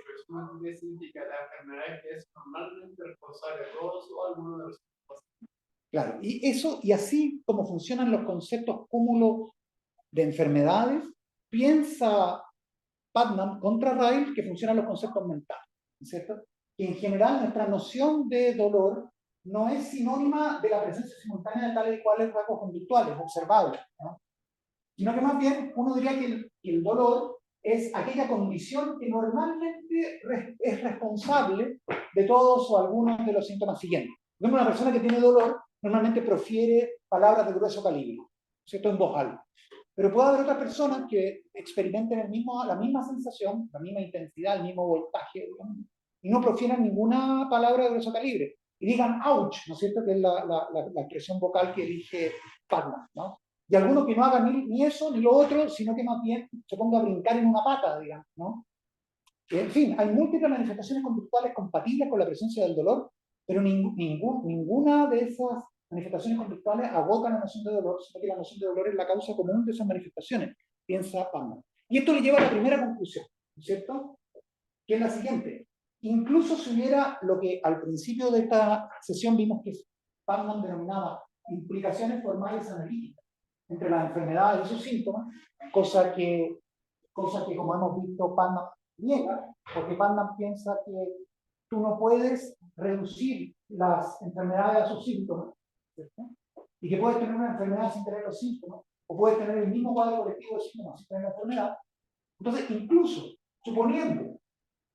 jurisprudente significa la enfermedad que es normalmente responsable de todos o alguno de los síntomas. Claro, y así como funcionan los conceptos cúmulo de enfermedades, piensa Putnam contra Ryle que funcionan los conceptos mentales, ¿no es cierto? Que en general nuestra noción de dolor no es sinónima de la presencia simultánea de tales y cuales rasgos conductuales observables, ¿no? Sino que más bien uno diría que el dolor es aquella condición que normalmente es responsable de todos o algunos de los síntomas siguientes. Por ejemplo, una persona que tiene dolor normalmente profiere palabras de grueso calibre, ¿cierto? En voz alta. Pero puede haber otras personas que experimenten la misma sensación, la misma intensidad, el mismo voltaje, digamos, y no profieran ninguna palabra de grueso calibre. Y digan ouch, ¿no es cierto? Que es la expresión vocal que elige Putnam, ¿no? Y alguno que no haga ni eso ni lo otro, sino que más bien se ponga a brincar en una pata, digamos, ¿no? En fin, hay múltiples manifestaciones conductuales compatibles con la presencia del dolor, pero ninguna de esas manifestaciones conductuales agota la noción de dolor, sino que la noción de dolor es la causa común de esas manifestaciones, piensa Putnam. Y esto le lleva a la primera conclusión, ¿no es cierto? Que es la siguiente. Incluso si hubiera lo que al principio de esta sesión vimos que Putnam denominaba implicaciones formales analíticas entre las enfermedades y sus síntomas, cosa que como hemos visto Putnam niega, porque Putnam piensa que tú no puedes reducir las enfermedades a sus síntomas, ¿cierto? Y que puedes tener una enfermedad sin tener los síntomas, o puedes tener el mismo cuadro colectivo de síntomas sin tener la enfermedad. Entonces, incluso suponiendo,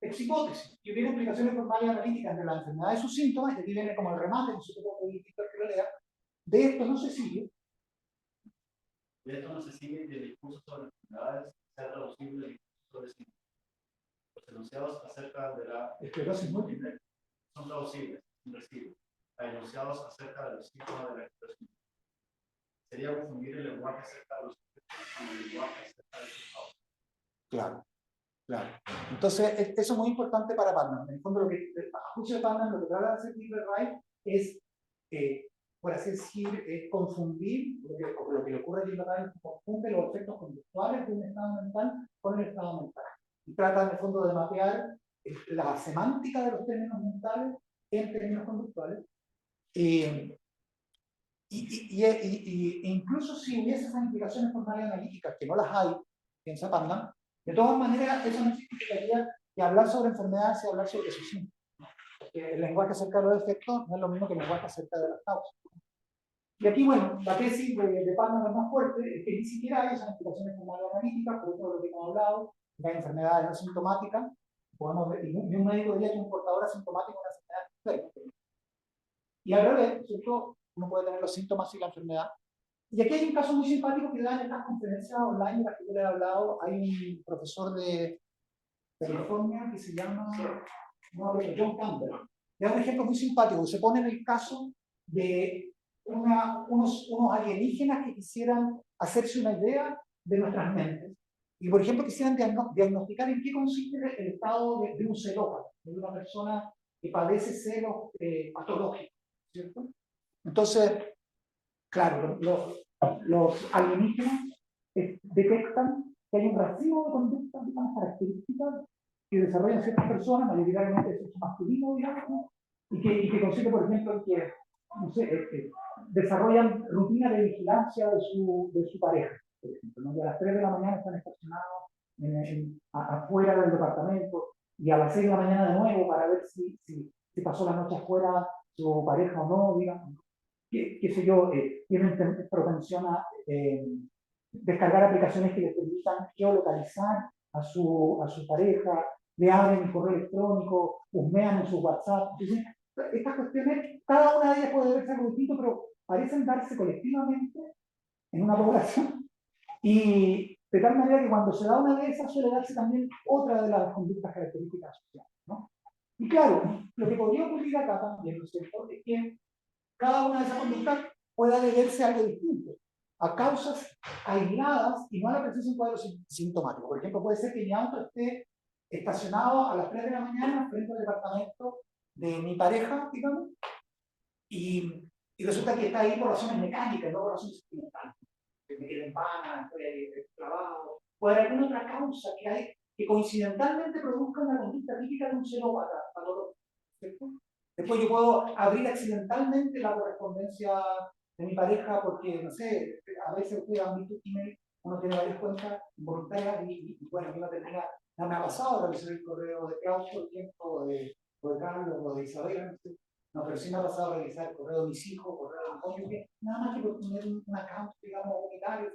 ex hipótesis, que hubiera implicaciones formales analíticas entre la enfermedad y sus síntomas, y aquí viene como el remate, no sé cómo puede que lo lea, de esto no se sigue. De esto no se sigue que el discurso sobre enfermedades sea traducible al discurso sobre síntomas. Los enunciados acerca de la esclerosis múltiple son traducibles, sin recibo, a enunciados acerca de los síntomas de la esclerosis múltiple. Sería confundir el lenguaje acerca de los síntomas con el lenguaje acerca de los causas. Claro, claro. Entonces, eso es muy importante para Putnam. En el fondo, a juicio de Putnam, lo que trata de hacer Gilbert Wright es, por así decir, confundir lo que le ocurre a Gilbert Wright, confunde los efectos conductuales de un estado mental con el estado mental. Y trata, en el fondo, de mapear la semántica de los términos mentales en términos conductuales. Incluso si hubiese esas implicaciones formales analíticas, que no las hay, piensa Putnam, de todas maneras, eso no significaría que hablar sobre enfermedades sea hablar sobre sus síntomas. El lenguaje acerca de los efectos no es lo mismo que el lenguaje acerca de las causas. Y aquí, bueno, la tesis de Putnam es más fuerte, es que ni siquiera hay esas implicaciones formales analíticas, por todo lo que hemos hablado, de enfermedades no sintomáticas, podemos ver, y un médico diría que un portador asintomático es una enfermedad enferma. Y al revés, ¿cierto? Uno puede tener los síntomas sin la enfermedad. Y aquí hay un caso muy simpático que da en estas conferencias online de las que yo les he hablado. Hay un profesor de California que se llama John Campbell. Le da un ejemplo muy simpático. Se pone en el caso de unos alienígenas que quisieran hacerse una idea de nuestras mentes. Y, por ejemplo, quisieran diagnosticar en qué consiste el estado de un celópata, de una persona que padece celos patológicos, ¿cierto? Entonces, claro, los alienígenas detectan que hay un racimo de conductas, unas características que desarrollan ciertas personas, mayoritariamente de sexo masculino, digamos, ¿no? y que consiste, por ejemplo, en que, no sé, desarrollan rutinas de vigilancia de su pareja, por ejemplo, ¿no? Y a las 3 de la mañana están estacionados afuera del departamento, y a las 6 de la mañana de nuevo para ver si pasó la noche afuera su pareja o no, digamos. Qué sé yo, tienen propensión a descargar aplicaciones que les permitan geolocalizar a su pareja, le abren el correo electrónico, husmean en su WhatsApp. Entonces, estas cuestiones, cada una de ellas puede verse algo distinto, pero parecen darse colectivamente en una población, y de tal manera que cuando se da una de esas suele darse también otra de las conductas características sociales, ¿no? Y claro, lo que podría ocurrir acá también, ¿no es cierto?, es que cada una de esas conductas pueda deberse a algo distinto, a causas aisladas y no a la presencia de un cuadro sintomático. Por ejemplo, puede ser que mi auto esté estacionado a las 3 de la mañana frente al departamento de mi pareja, digamos, y resulta que está ahí por razones mecánicas, no por razones sentimentales. Que me quedé en pana, estoy ahí clavado, o hay alguna otra causa que hay que coincidentalmente produzca una conducta típica de un celópata patológico, ¿cierto? Después yo puedo abrir accidentalmente la correspondencia de mi pareja porque, no sé, a veces ustedes han visto email, uno tiene varias cuentas voluntarias y bueno, a mí no me ha pasado revisar el correo de Claudio, por ejemplo, o de Carlos, o de Isabela, no sé. No, pero sí me ha pasado revisar el correo de mis hijos, correo de mi cónyuge, nada más que por tener un account, digamos, unitario.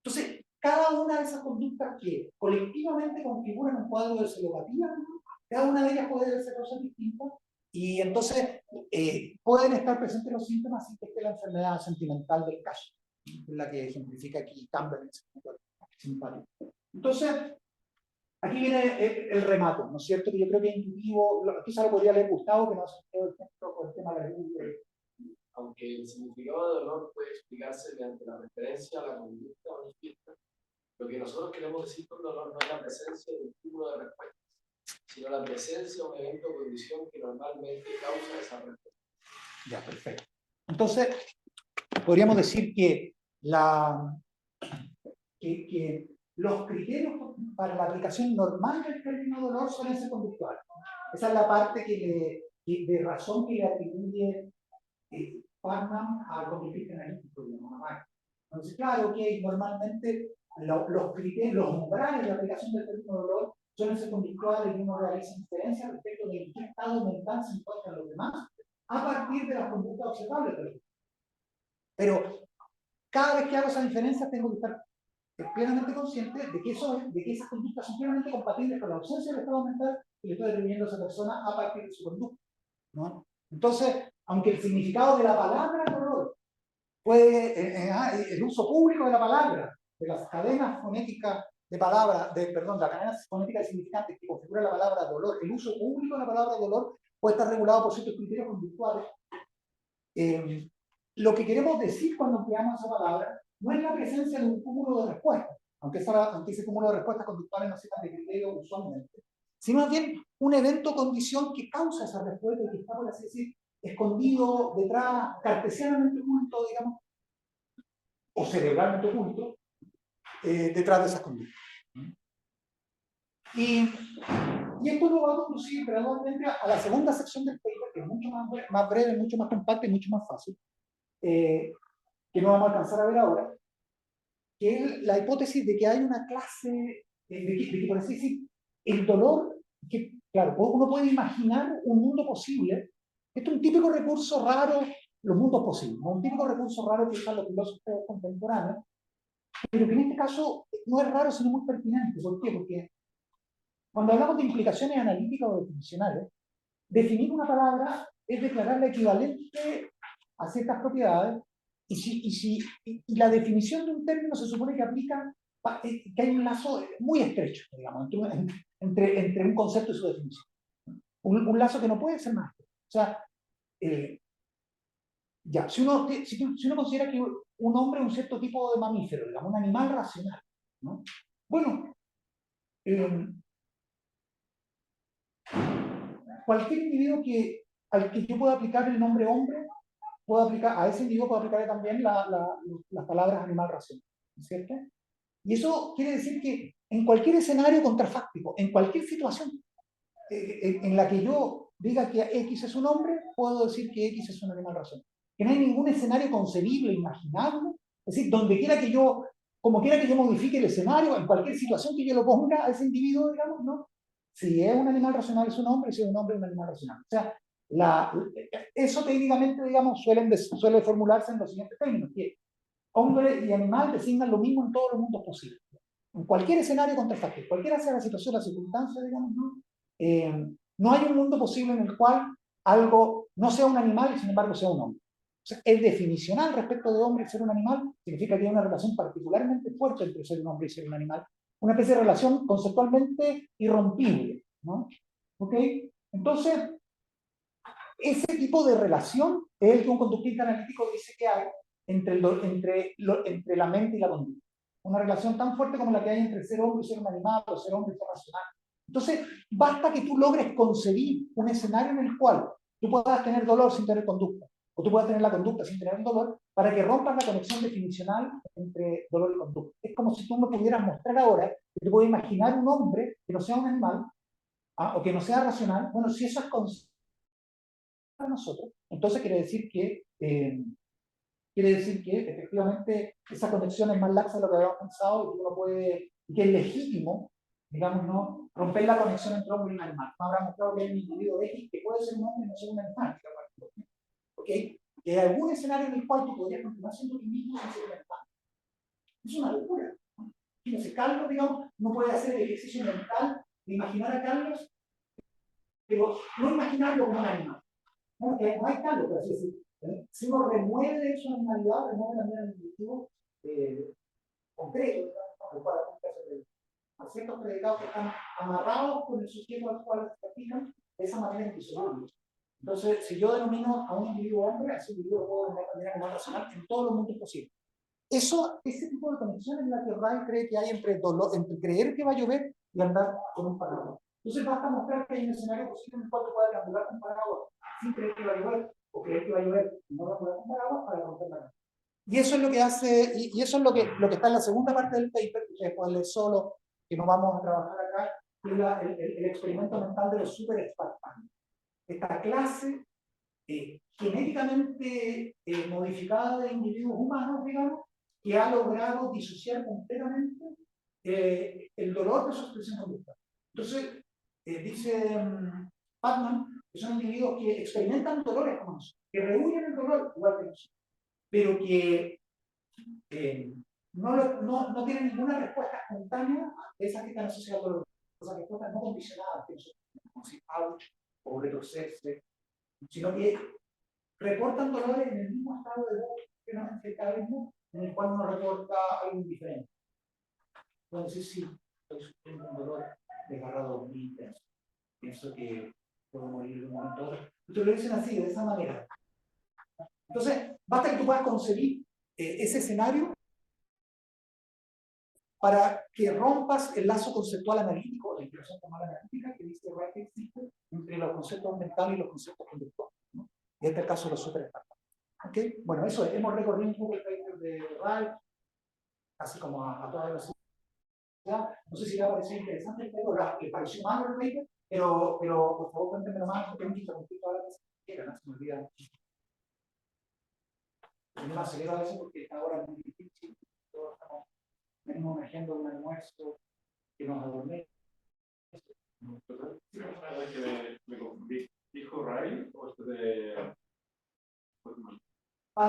Entonces, cada una de esas conductas que colectivamente configuran un cuadro de celopatía, ¿no? Cada una de ellas puede ser cosas distintas, y entonces pueden estar presentes los síntomas sin que esté la enfermedad sentimental del caso, es la que ejemplifica aquí Campbell, simpático. Entonces, aquí viene el remate, ¿no es cierto? Que yo creo que es intuitivo, quizá lo podría haber gustado, que no se quedó el ejemplo por el tema de la lengua. Aunque el significado de dolor puede explicarse mediante la referencia a la conducta manifiesta, lo que nosotros queremos decir con dolor no es la presencia de un cúmulo de respuestas, sino la presencia de un evento o condición que normalmente causa esa respuesta. Ya, perfecto. Entonces, podríamos decir que los criterios para la aplicación normal del término dolor suelen ser conductuales. Esa es la parte de razón que le atribuye Parham al conductista analítico, digamos. Entonces, claro que normalmente los criterios, los umbrales de la aplicación del término dolor suelen ser conductuales y uno realiza inferencias respecto de en qué estado mental se encuentran los demás a partir de las conductas observables. Pero cada vez que hago esas diferencias tengo que estar plenamente consciente de que esas conductas son plenamente compatibles con la ausencia del estado mental que le estoy atribuyendo a esa persona a partir de su conducta, ¿no? Entonces, aunque el significado de la palabra dolor puede, el uso público de la palabra, de las cadenas fonéticas de palabra, la cadena fonética de significantes que configura la palabra dolor, el uso público de la palabra dolor puede estar regulado por ciertos criterios conductuales. Lo que queremos decir cuando empleamos esa palabra no es la presencia de un cúmulo de respuestas, aunque ese cúmulo de respuestas conductuales no sean de criterio usualmente, sino más bien un evento o condición que causa esa respuesta y que está, por así decir, escondido detrás, cartesianamente oculto, digamos, o cerebralmente oculto, detrás de esas conductas. Y esto nos va a conducir gradualmente a la segunda sección del paper, que es mucho más breve, mucho más compacta y mucho más fácil, que no vamos a alcanzar a ver ahora, que es la hipótesis de que hay una clase, de que por así decir, el dolor, que claro, uno puede imaginar un mundo posible. Esto es un típico recurso raro, los mundos posibles, ¿no? Un típico recurso raro que usan los filósofos contemporáneos, pero que en este caso no es raro, sino muy pertinente. ¿Por qué? Porque cuando hablamos de implicaciones analíticas o definicionales, definir una palabra es declararla equivalente a ciertas propiedades, y la definición de un término se supone que aplica, que hay un lazo muy estrecho, digamos, entre un concepto y su definición. Un lazo que no puede ser más. sea, ya, si uno considera que un hombre es un cierto tipo de mamífero, digamos, un animal racional, ¿no? Bueno, cualquier individuo al que yo pueda aplicar el nombre hombre, a ese individuo puedo aplicarle también las palabras animal racional, ¿cierto? Y eso quiere decir que en cualquier escenario contrafáctico, en cualquier situación en la que yo diga que X es un hombre, puedo decir que X es un animal racional. Que no hay ningún escenario concebible, imaginable, es decir, donde quiera que yo, como quiera que yo modifique el escenario, en cualquier situación que yo lo ponga a ese individuo, digamos, ¿no? Si es un animal racional es un hombre, si es un hombre es un animal racional. O sea, eso técnicamente, digamos, suele formularse en los siguientes términos, que hombre y animal designan lo mismo en todos los mundos posibles. En cualquier escenario contrafáctico, cualquiera sea la situación, la circunstancia, digamos, ¿no? No hay un mundo posible en el cual algo no sea un animal y sin embargo sea un hombre. O sea, es definicional respecto de hombre y ser un animal, significa que hay una relación particularmente fuerte entre ser un hombre y ser un animal, una especie de relación conceptualmente irrompible, ¿no? ¿Ok? Entonces, ese tipo de relación es el que un conductista analítico dice que hay entre la mente y la conducta. Una relación tan fuerte como la que hay entre ser hombre y ser un animal, o ser hombre y ser racional. Entonces, basta que tú logres concebir un escenario en el cual tú puedas tener dolor sin tener conducta, o tú puedas tener la conducta sin tener dolor, para que rompas la conexión definicional entre dolor y conducta. Es como si tú me pudieras mostrar ahora que te puedo imaginar un hombre que no sea un animal, o que no sea racional. Bueno, si eso es para nosotros, entonces quiere decir que efectivamente esa conexión es más laxa de lo que habíamos pensado y que uno puede, que es legítimo, digamos, ¿no? Romper la conexión entre hombre y un animal. No habrá mostrado que hay un individuo X que puede ser un hombre y no ser un animal. ¿Ok? Que hay algún escenario en el cual tú podrías continuar siendo tú mismo sin ser un animal. Es una locura. Fíjense, Carlos, digamos, no puede hacer el ejercicio mental de imaginar a Carlos, pero no imaginarlo como un animal. No hay Carlos, por así decirlo. Si uno remueve su animalidad, remueve también el individuo concreto, a ciertos predicados que están amarrados con el sujeto al cual se aplican de esa manera indisoluble. Entonces, si yo denomino a un individuo hombre, a ese individuo lo puedo denominar también animal racional en todos los mundos posibles. Ese tipo de conexión es la que Ray cree que hay entre creer que va a llover y andar con un paraguas. Entonces basta mostrar que hay un escenario posible en el cual tú puedes triangular con paraguas sin creer que va a llover, o creer que va a llover y no triangular con paraguas para romper la cara. Y eso es lo que hace, y eso es lo que está en la segunda parte del paper, que ustedes pueden leer solo, que no vamos a trabajar acá, que es el experimento mental de los super espartanos. Esta clase genéticamente modificada de individuos humanos, digamos, que ha logrado disociar completamente el dolor de su expresión conductual. Entonces, dice Putnam, que son individuos que experimentan dolores como nosotros, que rehuyen el dolor igual que nosotros, pero que no tienen ninguna respuesta espontánea de esas que están asociadas al dolor, esas respuestas no condicionadas, que nosotros tenemos, o retorcerse, sino que reportan dolores en el mismo estado de voz en el cual uno reporta algo diferente. Entonces, sí, estoy sufriendo un dolor desgarrado muy intenso. Pienso que puedo morir de un momento a otro. Ustedes lo dicen así, de esa manera. Entonces, basta que tú puedas concebir ese escenario para que rompas el lazo conceptual analítico, la integración formal analítica que dice Wright que existe entre los conceptos mentales y los conceptos conductuales, ¿no? Y este es el caso de los superespartanos. ¿Okay? Bueno, eso es. Hemos recorrido un poco el paper de Wright, casi como a toda velocidad. No sé si le ha parecido interesante el paper, le pareció malo el paper, pero por favor cuéntenme más, porque hay que interrumpir toda la cosa que quieran, se me olvida. Me acelero a eso porque ahora es muy difícil, todos estamos venimos emergiendo de un almuerzo que nos adormece. Me confundí. ¿Dijo Ray o esto de...? Me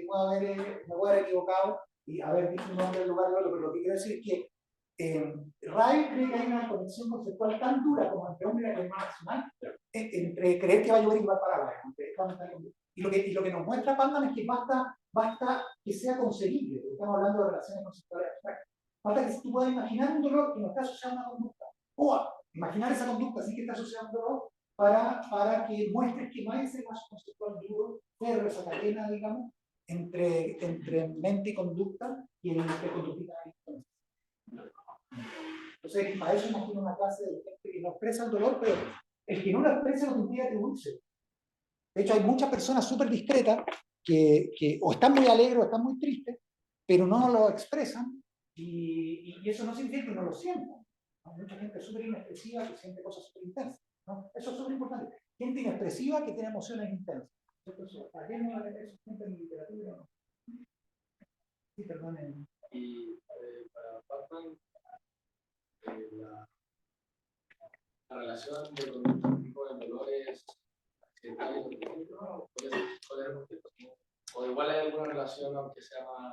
voy a haber equivocado y haber dicho un nombre del lugar de otro, pero lo que quiero decir es que Ray cree que hay una conexión conceptual tan dura como entre hombre y animal racional, entre creer que va a llover y va a parar. Y lo que nos muestra Putnam es que basta que sea concebible, estamos hablando de relaciones conceptuales abstractas. Basta que tú puedas imaginar un dolor que no está asociado a una conducta, o imaginar esa conducta así que está asociada a un dolor para que muestres que no hay ese lazo conceptual duro, pero esa cadena, digamos, entre mente y conducta y el conductista. Entonces, para eso imagino una clase de gente que no expresa el dolor, pero el que no lo expresa no tendría que atribuirse. De hecho, hay muchas personas súper discretas que o están muy alegres o están muy tristes, pero no lo expresan, y eso no significa que no lo sientan. Hay mucha gente súper inexpresiva que siente cosas súper intensas, ¿no? Eso es súper importante. Gente inexpresiva que tiene emociones intensas. ¿Para qué no eso siempre en literatura? ¿No? Sí, perdonen. Y para Batman, la relación de los tipos de dolores accidentales, o igual hay alguna relación, aunque sea más.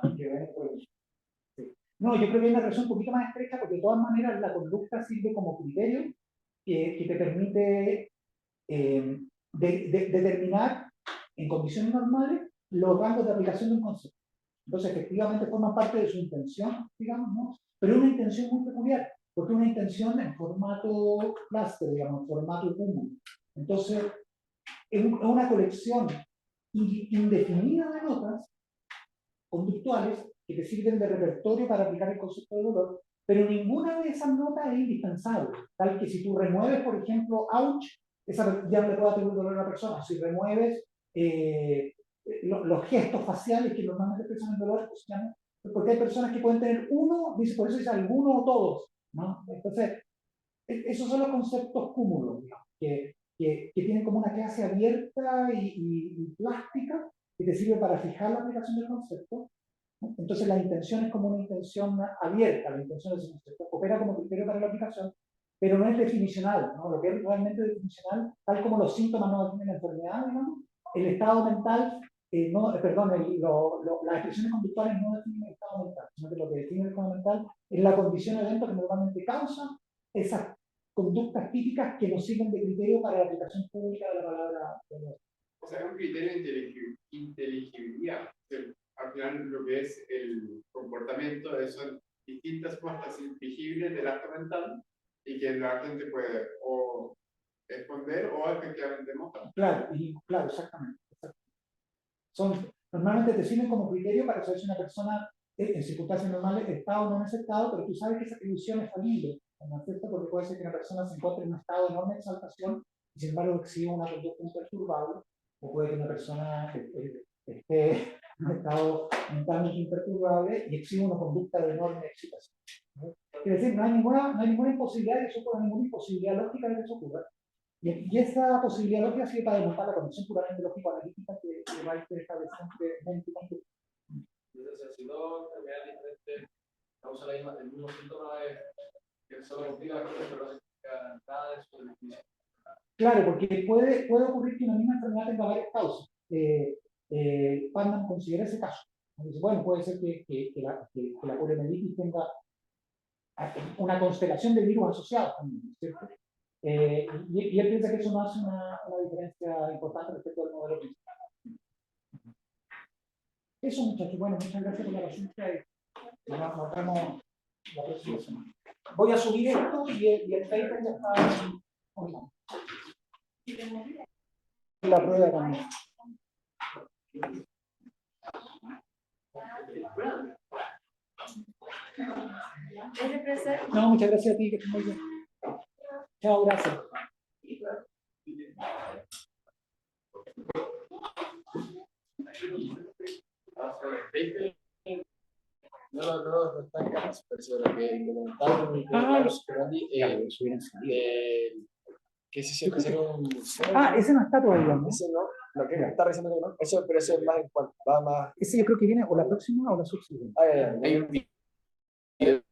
Sí. No, yo creo que hay una relación un poquito más estrecha, porque de todas maneras la conducta sirve como criterio que te permite determinar en condiciones normales los rangos de aplicación de un concepto. Entonces, efectivamente forma parte de su intención, digamos, ¿no? Pero una intención muy peculiar, porque es una intención en formato cluster, digamos, en formato cúmulo. Entonces, es una colección indefinida de notas conductuales que te sirven de repertorio para aplicar el concepto de dolor, pero ninguna de esas notas es indispensable. Tal que si tú remueves, por ejemplo, ouch, esa ya le puede atribuir dolor a una persona. Si remueves los gestos faciales que normalmente expresan el dolor, pues, ¿no? Porque hay personas que pueden tener uno, dice, por eso dice alguno o todos, ¿no? Entonces, esos son los conceptos cúmulos, digamos, que tienen como una clase abierta y plástica que te sirve para fijar la aplicación del concepto. ¿No? Entonces la intención es como una intención abierta, la intención de ese concepto opera como criterio para la aplicación, pero no es definicional, ¿no? Lo que es realmente definicional, tal como los síntomas no definen la enfermedad, digamos, el estado mental, las expresiones conductuales no definen el estado mental, sino que lo que define el estado mental es la condición o evento que normalmente causa esas conductas típicas que nos sirven de criterio para la aplicación pública de la palabra. O sea, es un criterio de inteligibilidad. Al final, lo que es el comportamiento son distintas muestras inteligibles del acto mental y que la gente puede o esconder o efectivamente mostrar. Claro, exactamente. Normalmente te sirven como criterio para saber si una persona en circunstancias normales está o no en ese estado, pero tú sabes que esa ilusión es falible, ¿no es cierto? Porque puede ser que una persona se encuentre en un estado de enorme exaltación y sin embargo exhiba una conducta imperturbable, o puede que una persona esté en un estado mentalmente imperturbable y exhiba una conducta de enorme excitación, ¿no? Es decir, no hay ninguna imposibilidad de que eso ocurra, ninguna imposibilidad lógica de que eso ocurra. Y esa posibilidad lógica sirve para demostrar la conexión puramente lógico-analítica que Reich establece entre mente y conducta. Entonces, si dos enfermedades diferentes causan el mismo síntoma, que solo complica la cosa, pero no significa nada de su definición. Claro, porque puede ocurrir que una misma enfermedad tenga varias causas. Panman considera ese caso. Dice, bueno, puede ser que la poliomielitis tenga una constelación de virus asociados también, ¿cierto? Y él piensa que eso no hace una diferencia importante respecto al modelo principal. Eso, muchachos. Bueno, muchas gracias por la paciencia y nos vemos la próxima semana. Voy a subir esto y el paper ya está online. La prueba también. No, muchas gracias a ti, que estés muy bien. Chao, gracias. No está en casa, pero lo que que ese siempre será un museo. Ese no está todavía, ¿no? Ese no, lo que está revisando que no. Eso, pero ese es más en cuanto va más. Ese yo creo que viene o la próxima o la subsiguiente. Hay un video